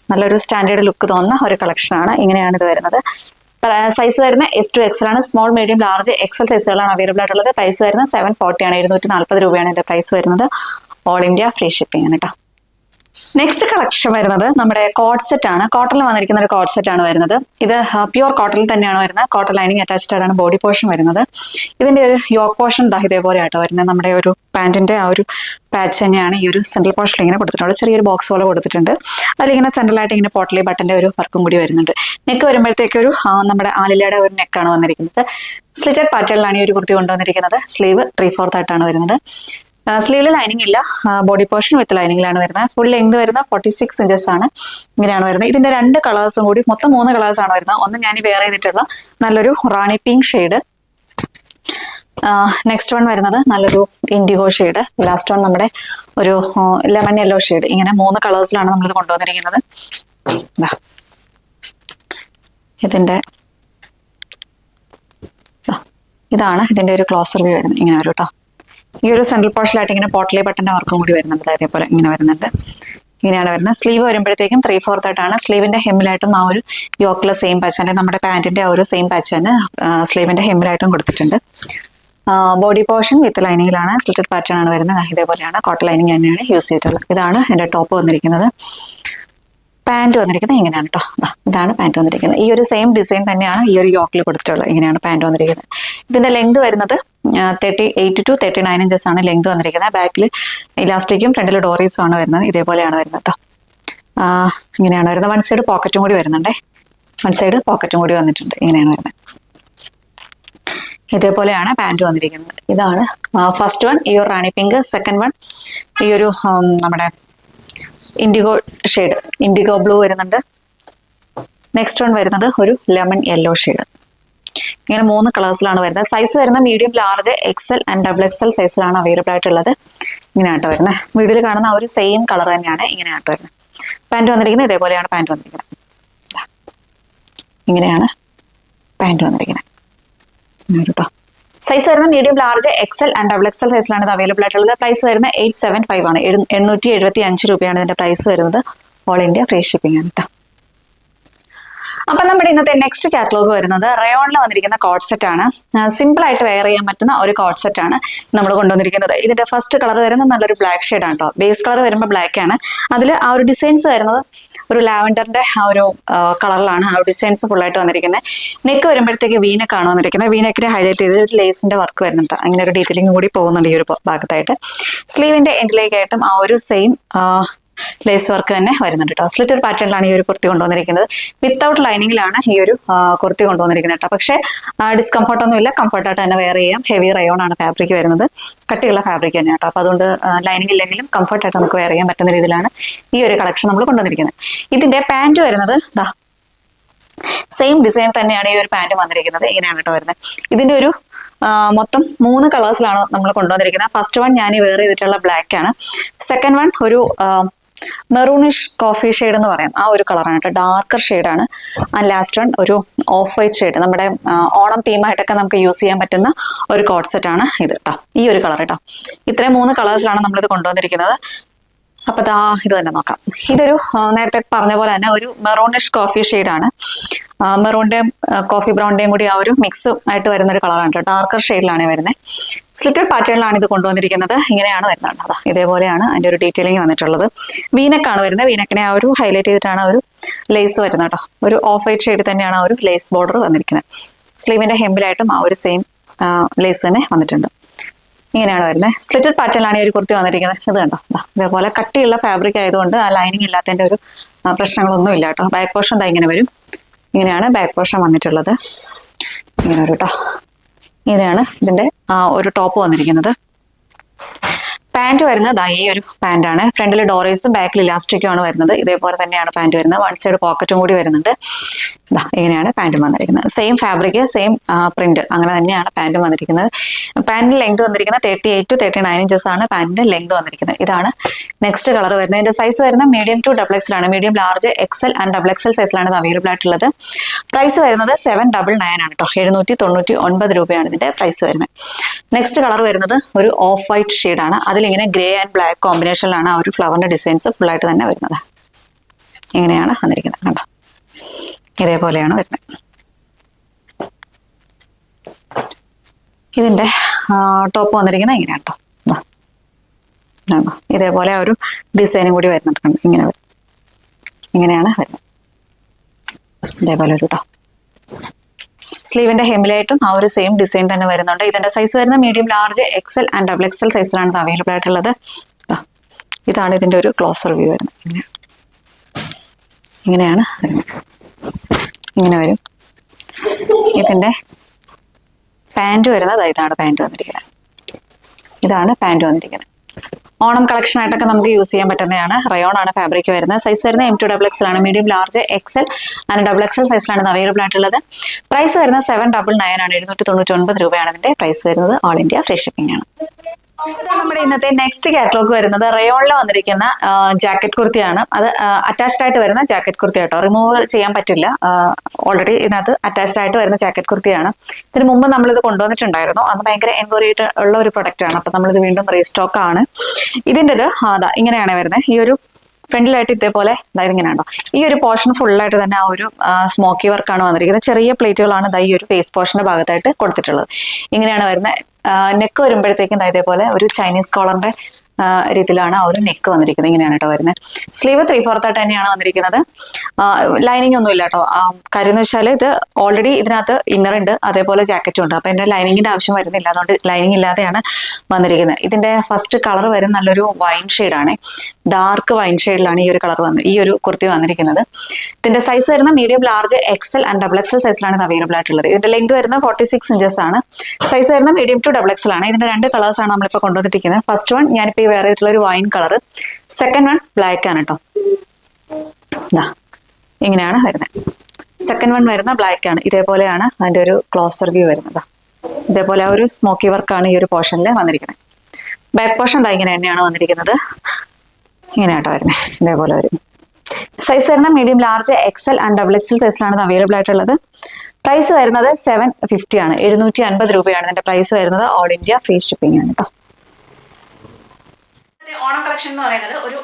നല്ലൊരു സ്റ്റാൻഡേർഡ് ലുക്ക് തോന്നുന്ന ഒരു കളക്ഷനാണ്. ഇങ്ങനെയാണ് ഇത് വരുന്നത്. സൈസ് വരുന്ന S to XL ആണ്. സ്മോൾ, മീഡിയം, ലാർജ്, എക്സൽ സൈസുകളാണ് അവൈലബിൾ ആയിട്ടുള്ളത്. പ്രൈസ് വരുന്നത് 740 ആണ്. 740 രൂപയാണ് ഇതിന്റെ പ്രൈസ് വരുന്നത്. ഓൾ ഇന്ത്യ ഫ്രീ ഷിപ്പിംഗ് ആണ് കേട്ടോ. നെക്സ്റ്റ് കളക്ഷൻ വരുന്നത് നമ്മുടെ കോട്ട് സെറ്റ് ആണ്. കോട്ടണിൽ വന്നിരിക്കുന്ന ഒരു കോട്ട് സെറ്റ് ആണ് വരുന്നത്. ഇത് പ്യുവർ കോട്ടണിൽ തന്നെയാണ് വരുന്നത്. കോട്ടൺ ലൈനിങ് അറ്റാച്ച്ഡ് ആയിട്ടാണ് ബോഡി പോർഷൻ വരുന്നത്. ഇതിന്റെ ഒരു യോക്ക് പോർഷൻ ഇതേപോലെ ആട്ടോ വരുന്നത്. നമ്മുടെ ഒരു പാന്റിന്റെ ആ ഒരു പാച്ച് തന്നെയാണ് ഈ ഒരു സെൻട്രൽ പോർഷനിൽ ഇങ്ങനെ കൊടുത്തിട്ടുണ്ട്. ചെറിയൊരു ബോക്സ് പോലെ കൊടുത്തിട്ടുണ്ട്. അതിലിങ്ങനെ സെൻട്രലായിട്ട് ഇങ്ങനെ പോട്ടലി ബട്ടന്റെ ഒരു വർക്കും കൂടി വരുന്നുണ്ട്. നെക്ക് വരുമ്പോഴത്തേക്കൊരു നമ്മുടെ ആലിലയുടെ ഒരു നെക്കാണ് വന്നിരിക്കുന്നത്. സ്ലിറ്റഡ് പാറ്റേണിലാണ് ഈ ഒരു കുർത്തി കൊണ്ടുവന്നിരിക്കുന്നത്. സ്ലീവ് 3/4 ആയിട്ടാണ് വരുന്നത്. സ്ലീവിൽ ലൈനിങ് ഇല്ല. ബോഡി പോർഷൻ വിത്ത് ലൈനിങ്ങിലാണ് വരുന്നത്. ഫുൾ ലെങ്ത് വരുന്ന 46 ഇഞ്ചസ് ആണ്. ഇങ്ങനെയാണ് വരുന്നത്. ഇതിന്റെ 2 കളേഴ്സും കൂടി മൊത്തം 3 കളേഴ്സ് ആണ് വരുന്നത്. ഒന്ന് ഞാൻ വെയർ ചെയ്തിട്ടുള്ള നല്ലൊരു റാണി പിങ്ക് ഷെയ്ഡ്. നെക്സ്റ്റ് വൺ വരുന്നത് നല്ലൊരു ഇൻഡിഗോ ഷെയ്ഡ്. ലാസ്റ്റ് വൺ നമ്മുടെ ഒരു ലെമൺ യെല്ലോ ഷെയ്ഡ്. ഇങ്ങനെ 3 കളേഴ്സിലാണ് നമ്മളിത് കൊണ്ടുവന്നിരിക്കുന്നത്. ഇതാണ് ഇതിന്റെ ഒരു ക്ലോസർ വ്യൂ വരുന്നത്. ഇങ്ങനെ വരും കേട്ടോ. ഈ ഒരു സെൻട്രൽ പോർഷനിലായിട്ട് ഇങ്ങനെ പോട്ടലി ബട്ടന്റെ വർക്കും കൂടി വരുന്നുണ്ട്. അതേപോലെ ഇങ്ങനെ വരുന്നുണ്ട്. ഇങ്ങനെയാണ് വരുന്നത്. സ്ലീവ് വരുമ്പോഴത്തേക്കും 3/4 ആയിട്ടാണ്. സ്ലീവിന്റെ ഹെമ്മിലായിട്ടും ആ ഒരു യോക്കിലെ സെയിം പാച്ച് തന്നെ നമ്മുടെ പാന്റിന്റെ ആ ഒരു സെയിം പാച്ച് തന്നെ സ്ലീവിന്റെ ഹെമ്മിലായിട്ടും കൊടുത്തിട്ടുണ്ട്. ബോഡി പോർഷൻ വിത്ത് ലൈനിങ്ങിലാണ്. സ്ലിറ്റഡ് പാറ്റേൺ ആണ് വരുന്നത്. ഇതേപോലെയാണ് കോട്ടൺ ലൈനിങ് തന്നെയാണ് യൂസ് ചെയ്തിട്ടുള്ളത്. ഇതാണ് എൻ്റെ ടോപ്പ് വന്നിരിക്കുന്നത്. പാൻറ് വന്നിരിക്കുന്നത് ഇങ്ങനെയാണ് കേട്ടോ. ഇതാണ് പാൻറ് വന്നിരിക്കുന്നത്. ഈ ഒരു സെയിം ഡിസൈൻ തന്നെയാണ് ഈ ഒരു യോക്കിൽ കൊടുത്തിട്ടുള്ളത്. ഇങ്ങനെയാണ് പാൻറ് വന്നിരിക്കുന്നത്. ഇതിന്റെ ലെങ്ത് വരുന്നത് 38 to 39 ഇഞ്ചസ് ആണ് ലെങ്ത് വന്നിരിക്കുന്നത്. ബാക്കിൽ ഇലാസ്റ്റിക്കും ഫ്രണ്ടിൽ ഡോറീസും ആണ് വരുന്നത്. ഇതേപോലെയാണ് വരുന്നത് കേട്ടോ. ഇങ്ങനെയാണ് വരുന്നത്. വൺ സൈഡ് പോക്കറ്റും കൂടി വരുന്നുണ്ടേ. വൺ സൈഡ് പോക്കറ്റും കൂടി വന്നിട്ടുണ്ട്. ഇങ്ങനെയാണ് വരുന്നത്. ഇതേപോലെയാണ് പാൻറ് വന്നിരിക്കുന്നത്. ഇതാണ് ഫസ്റ്റ് വൺ ഈ ഒരു റാണി പിങ്ക്. സെക്കൻഡ് വൺ ഈ ഒരു നമ്മുടെ ഇൻഡിഗോ ഷെയ്ഡ്, ഇൻഡിഗോ ബ്ലൂ വരുന്നുണ്ട്. നെക്സ്റ്റ് വൺ വരുന്നത് ഒരു ലെമൺ യെല്ലോ ഷെയ്ഡ്. ഇങ്ങനെ 3 കളേഴ്സിലാണ് വരുന്നത്. സൈസ് വരുന്ന medium, large, XL and XXL സൈസിലാണ് അവൈലബിൾ ആയിട്ടുള്ളത്. ഇങ്ങനെയാട്ടോ വരുന്നത്. വീഡിയോയിൽ കാണുന്ന ആ ഒരു സെയിം കളർ തന്നെയാണ് ഇങ്ങനെയാട്ടോ വരുന്നത്. പാൻറ് വന്നിരിക്കുന്നത് ഇതേപോലെയാണ് പാൻറ് വന്നിരിക്കുന്നത്. ഇങ്ങനെയാണ് പാൻറ് വന്നിരിക്കുന്നത്. കേട്ടോ. സൈസ് വരുന്ന medium, large, XL and XXL സൈസിലാണ് ഇത് അവൈലബിൾ ആയിട്ടുള്ളത്. പ്രൈസ് വരുന്ന 875 ആണ്. 875 രൂപയാണ് ഇതിന്റെ പ്രൈസ് വരുന്നത്. ഓൾ ഇന്ത്യ ഫ്രീ ഷിപ്പിംഗ് ആണ് കേട്ടോ. അപ്പൊ നമ്മുടെ ഇന്നത്തെ നെക്സ്റ്റ് കാറ്റലോഗ് വരുന്നത് റയോണിൽ വന്നിരിക്കുന്ന കോട്ട് സെറ്റ് ആണ്. സിമ്പിൾ ആയിട്ട് വെയർ ചെയ്യാൻ പറ്റുന്ന ഒരു കോട്ട് സെറ്റ് ആണ് നമ്മൾ കൊണ്ടുവന്നിരിക്കുന്നത്. ഇതിന്റെ ഫസ്റ്റ് കളർ വരുന്നത് നല്ലൊരു ബ്ലാക്ക് ഷെയ്ഡ് ആണ് കേട്ടോ. ബേസ് കളർ വരുമ്പോൾ ബ്ലാക്ക് ആണ്. അതിൽ ആ ഒരു ഡിസൈൻസ് വരുന്നത് ഒരു ലാവൻഡറിന്റെ ആ ഒരു കളറിലാണ് ആ ഒരു ഡിസൈൻസ് ഫുൾ ആയിട്ട് വന്നിരിക്കുന്നത്. നെക്ക് വരുമ്പോഴത്തേക്ക് വീനെക്കാണ് വന്നിരിക്കുന്നത്. വീനെക്കിനെ ഹൈലൈറ്റ് ചെയ്ത് ഒരു ലേസിന്റെ വർക്ക് വരുന്നുണ്ട്. അങ്ങനെ ഒരു ഡീറ്റെയിലിംഗ് കൂടി പോകുന്നുണ്ട് ഈ ഒരു ഭാഗത്തായിട്ട്. സ്ലീവിന്റെ എൻഡിലേക്കായിട്ടും ആ ഒരു സെയിം ലേസ് വർക്ക് തന്നെ വരുന്നുണ്ട് കേട്ടോ. സ്ലിറ്റഡ് പാറ്റേണിലാണ് ഈ ഒരു കുർത്തി കൊണ്ടുവന്നിരിക്കുന്നത്. വിത്തൗട്ട് ലൈനിങ്ങിലാണ് ഈ ഒരു കുർത്തി കൊണ്ടുവന്നിരിക്കുന്നത് കേട്ടോ. പക്ഷേ ഡിസ്കംഫർട്ട് ഒന്നും ഇല്ല, കംഫർട്ടായിട്ട് തന്നെ വെയർ ചെയ്യാം. ഹെവി റയോൺ ആണ് ഫാബ്രിക് വരുന്നത്, കട്ടിയുള്ള ഫാബ്രിക് തന്നെ കേട്ടോ. അപ്പോൾ അതുകൊണ്ട് ലൈനിങ് ഇല്ലെങ്കിലും കംഫർട്ടായിട്ട് നമുക്ക് വെയർ ചെയ്യാൻ പറ്റുന്ന രീതിയിലാണ് ഈ ഒരു കളക്ഷൻ നമ്മൾ കൊണ്ടുവന്നിരിക്കുന്നത്. ഇതിന്റെ പാന്റ് വരുന്നത് സെയിം ഡിസൈൻ തന്നെയാണ് ഈ ഒരു പാന്റ് വന്നിരിക്കുന്നത്. ഇങ്ങനെയാണ് കേട്ടോ വരുന്നത്. ഇതിന്റെ ഒരു മൊത്തം 3 കളേഴ്സിലാണ് നമ്മൾ കൊണ്ടുവന്നിരിക്കുന്നത്. ഫസ്റ്റ് വൺ ഞാൻ വെയർ ചെയ്തിട്ടുള്ള ബ്ലാക്ക് ആണ്. സെക്കൻഡ് വൺ ഒരു മെറൂണിഷ് കോഫി ഷെയ്ഡ് എന്ന് പറയാം, ആ ഒരു കളറാണ് കേട്ടോ, ഡാർക്കർ ഷെയ്ഡാണ്. ആൻഡ് ലാസ്റ്റ് വൺ ഒരു ഓഫ് വൈറ്റ് ഷെയ്ഡ്, നമ്മുടെ ഓണം തീമായിട്ടൊക്കെ നമുക്ക് യൂസ് ചെയ്യാൻ പറ്റുന്ന ഒരു കോഡ് സെറ്റ് ആണ് ഇത് കേട്ടോ, ഈ ഒരു കളർ കേട്ടോ. ഇത്രയും 3 കളേഴ്സിലാണ് നമ്മളിത് കൊണ്ടുവന്നിരിക്കുന്നത്. അപ്പൊ ഇത് തന്നെ നോക്കാം. ഇതൊരു നേരത്തെ പറഞ്ഞ പോലെ തന്നെ ഒരു മെറൂണിഷ് കോഫി ഷെയ്ഡാണ്. മെറൂണിന്റെയും കോഫി ബ്രൗണിന്റെയും കൂടി ആ ഒരു മിക്സ് ആയിട്ട് വരുന്ന ഒരു കളറാണ് കേട്ടോ. ഡാർക്കർ ഷെയ്ഡിലാണ് വരുന്നത്. സ്ലിറ്റഡ് പാറ്റേണിലാണ് ഇത് കൊണ്ടുവന്നിരിക്കുന്നത്. ഇങ്ങനെയാണ് വരുന്നത്. ഇതേപോലെയാണ് അതിന്റെ ഒരു ഡീറ്റെയിലിംഗ് വന്നിട്ടുള്ളത്. വീനക്കാണ് വരുന്നത്. വീനക്കിനെ ആ ഒരു ഹൈലൈറ്റ് ചെയ്തിട്ടാണ് ഒരു ലേസ് വരുന്നത് കേട്ടോ. ഒരു ഓഫ് വൈറ്റ് ഷെയ്ഡ് തന്നെയാണ് ആ ഒരു ലേസ് ബോർഡർ വന്നിരിക്കുന്നത്. സ്ലീവിന്റെ ഹെമ്പിലായിട്ടും ആ ഒരു സെയിം ലേസ് തന്നെ വന്നിട്ടുണ്ട്. ഇങ്ങനെയാണ് വരുന്നത്. സ്ലിറ്റഡ് പാറ്റേണിലാണ് ഈ ഒരു കുർത്തി വന്നിരിക്കുന്നത്. ഇത് കണ്ടോ, ഇതേപോലെ കട്ടിയുള്ള ഫാബ്രിക് ആയതുകൊണ്ട് ആ ലൈനിങ് ഇല്ലാത്തതിന്റെ ഒരു പ്രശ്നങ്ങളൊന്നും ഇല്ല കേട്ടോ. ബാക്ക് പോർഷൻ ഇങ്ങനെ വരും. ഇങ്ങനെയാണ് ബാക്ക് പോർഷൻ വന്നിട്ടുള്ളത്. ഇങ്ങനെ ഒരു കേട്ടോ. ഇങ്ങനെയാണ് ഇതിന്റെ ഒരു ടോപ്പ് വന്നിരിക്കുന്നത്. പാന്റ് വരുന്നത് ഈ ഒരു പാന്റാണ്. ഫ്രണ്ടിൽ ഡോറേസും ബാക്കിൽ ഇലാസ്റ്റിക്കും ആണ് വരുന്നത്. ഇതേപോലെ തന്നെയാണ് പാന്റ് വരുന്നത്. വൺ സൈഡ് പോക്കറ്റും കൂടി വരുന്നുണ്ട്. ഇങ്ങനെയാണ് പാന്റും വന്നിരിക്കുന്നത്. സെയിം ഫാബ്രിക്, സെയിം പ്രിന്റ്, അങ്ങനെ തന്നെയാണ് പാന്റും വന്നിരിക്കുന്നത്. പാന്റിന്റെ ലെങ്ത് വന്നിരിക്കുന്നത് 38 to 39 ഇഞ്ചസ് ആണ് പാന്റിന്റെ ലെങ്ത് വന്നിരിക്കുന്നത്. ഇതാണ് നെക്സ്റ്റ് കളർ വരുന്നത്. ഇതിന്റെ സൈസ് വരുന്നത് മീഡിയം ടു XXL ആണ്. Medium, large, XL and XXL സൈസിലാണ് ഇത് അവൈലബിൾ ആയിട്ടുള്ളത്. പ്രൈസ് വരുന്നത് 799 ആണ് കേട്ടോ. 799 രൂപയാണ് ഇതിന്റെ പ്രൈസ് വരുന്നത്. നെക്സ്റ്റ് കളർ വരുന്നത് ഒരു ഓഫ് വൈറ്റ് ഷെയ്ഡാണ്. അതിലിങ്ങനെ ഗ്രേ ആൻഡ് ബ്ലാക്ക് കോമ്പിനേഷനിലാണ് ആ ഒരു ഫ്ലവറിന്റെ ഡിസൈൻസ് ഫുള്ളായിട്ട് തന്നെ വരുന്നത്. ഇങ്ങനെയാണ് വന്നിരിക്കുന്നത് കണ്ടോ. ഇതേപോലെയാണ് വരുന്നത്. ഇതിന്റെ ടോപ്പ് വന്നിരിക്കുന്നത് ഇങ്ങനെയാണ് കേട്ടോ. ഇതേപോലെ ഒരു ഡിസൈനും കൂടി വരുന്നുണ്ട്. ഇങ്ങനെയാണ് വരുന്നത്. ഇതേപോലെ ഒരു ടോപ്പ്. സ്ലീവിന്റെ ഹെമിലായിട്ടും ആ ഒരു സെയിം ഡിസൈൻ തന്നെ വരുന്നുണ്ട്. ഇതിന്റെ സൈസ് വരുന്നത് medium, large, XL and XXL സൈസിലാണ് ഇത് അവൈലബിൾ ആയിട്ടുള്ളത്. ഇതാണ് ഇതിന്റെ ഒരു ക്ലോസർ വ്യൂ വരുന്നത്. ഇങ്ങനെയാണ് വരുന്നത്. ഇങ്ങനെ വരും. ഇതിന്റെ പാന്റ് വരുന്നത് ഇതാണ് പാന്റ് വന്നിരിക്കുന്നത്. ഇതാണ് പാന്റ് വന്നിരിക്കുന്നത്. ഓണം കളക്ഷൻ ആയിട്ടൊക്കെ നമുക്ക് യൂസ് ചെയ്യാൻ പറ്റുന്നതാണ്. റയോൺ ആണ് ഫാബ്രിക് വരുന്നത്. സൈസ് വരുന്നത് M2XXL ആണ്. Medium, large, XL and XXL സൈസിലാണ് ഇത് അവൈലബിൾ ആയിട്ടുള്ളത്. പ്രൈസ് വരുന്നത് 799 ആണ്. 799 രൂപയാണ് ഇതിന്റെ പ്രൈസ് വരുന്നത്. ഓൾ ഇന്ത്യ ഫ്രീ ഷിപ്പിംഗ് ആണ്. നമ്മുടെ ഇന്നത്തെ നെക്സ്റ്റ് കാറ്റലോഗ് വരുന്നത് റയോണിൽ വന്നിരിക്കുന്ന ജാക്കറ്റ് കുർത്തിയാണ്. അത് അറ്റാച്ച്ഡ് ആയിട്ട് വരുന്ന ജാക്കറ്റ് കുർത്തി കേട്ടോ. റിമൂവ് ചെയ്യാൻ പറ്റില്ല. ഓൾറെഡി ഇതിനകത്ത് അറ്റാച്ച്ഡ് ആയിട്ട് വരുന്ന ജാക്കറ്റ് കുർത്തിയാണ്. ഇതിന് മുമ്പ് നമ്മളിത് കൊണ്ടുവന്നിട്ടുണ്ടായിരുന്നു. അന്ന് ഭയങ്കര എൻക്വയറി ഉള്ള ഒരു പ്രൊഡക്റ്റ് ആണ്. അപ്പൊ നമ്മളിത് വീണ്ടും റീസ്റ്റോക്ക് ആണ്. ഇതിൻ്റെത് ഇങ്ങനെയാണ് വരുന്നത്. ഈ ഒരു ഫ്രണ്ടിലായിട്ട് ഇതേപോലെ ഇങ്ങനെയാണോ, ഈ ഒരു പോർഷൻ ഫുള്ളായിട്ട് തന്നെ ആ ഒരു സ്മോക്കി വർക്കാണ് വന്നിരിക്കുന്നത്. ചെറിയ പ്ലേറ്റുകളാണ് ഈ ഒരു ഫേസ് പോർഷന്റെ ഭാഗത്തായിട്ട് കൊടുത്തിട്ടുള്ളത്. ഇങ്ങനെയാണ് വരുന്നത്. നെക്ക് വരുമ്പോഴത്തേക്കും ഇതേപോലെ ഒരു ചൈനീസ് കോളറിന്റെ രീതിയിലാണ് ആ ഒരു നെക്ക് വന്നിരിക്കുന്നത്. ഇങ്ങനെയാണ് കേട്ടോ വരുന്നത്. സ്ലീവ് 3/4 ആയിട്ട് തന്നെയാണ് വന്നിരിക്കുന്നത്. ലൈനിങ് ഒന്നും ഇല്ല കേട്ടോ. കാര്യം എന്ന് വെച്ചാൽ ഇത് ഓൾറെഡി ഇതിനകത്ത് ഇന്നർ ഉണ്ട്, അതേപോലെ ജാക്കറ്റും ഉണ്ട്. അപ്പൊ ഇതിന്റെ ലൈനിങ്ങിന്റെ ആവശ്യം വരുന്നില്ല. അതുകൊണ്ട് ലൈനിങ് ഇല്ലാതെയാണ് വന്നിരിക്കുന്നത്. ഇതിന്റെ ഫസ്റ്റ് കളർ വരും നല്ലൊരു വൈൻ ഷെയ്ഡാണ്. ഡാർക്ക് വൈൻ ഷെയ്ഡിലാണ് ഈ ഒരു കളർ ഈ ഒരു കുർത്തി വന്നിരിക്കുന്നത്. ഇതിന്റെ സൈസ് വരുന്ന medium, large, XL and XXL സൈസിലാണ് ഇത് അവൈലബിൾ ആയിട്ടുള്ളത്. ഇതിന്റെ ലെങ്ത് വരുന്ന 46 ഇഞ്ചസ് ആണ്. സൈസ് വരുന്ന മീഡിയം ടു XXL ആണ്. ഇതിന്റെ 2 കളേഴ്സ് ആണ് നമ്മളിപ്പോൾ കൊണ്ടുവന്നിരിക്കുന്നത്. ഫസ്റ്റ് വൺ ഞാനിപ്പോൾ വേറെ ആയിട്ടുള്ള ഒരു wine colour, second one black ആണ് കേട്ടോ. ഇങ്ങനെയാണ് വരുന്നത്. സെക്കൻഡ് വൺ വരുന്ന ബ്ലാക്ക് ആണ്. ഇതേപോലെയാണ് അതിന്റെ ഒരു ക്ലോസർ വ്യൂ വരുന്നത്. ഇതേപോലെ ഒരു സ്മോക്കി വർക്കാണ് ഈ ഒരു പോർഷനിൽ വന്നിരിക്കുന്നത്. ബാക്ക് പോർഷൻ ഇങ്ങനെ തന്നെയാണ് വന്നിരിക്കുന്നത്. ഇങ്ങനെയാട്ടോ വരുന്നത്. ഇതേപോലെ വരും. സൈസ് വരുന്ന medium, large, XL and XXL സൈസിലാണ് ഇത് അവൈലബിൾ ആയിട്ടുള്ളത്. പ്രൈസ് വരുന്നത് 750 ആണ്. 750 രൂപയാണ് ഇതിന്റെ പ്രൈസ് വരുന്നത്. ഓൾ ഇന്ത്യ ഫ്രീ ഷിപ്പിംഗ് ആണ് കേട്ടോ. ഓണം കളക്ഷൻ എന്ന് പറയുന്നത് ഒരു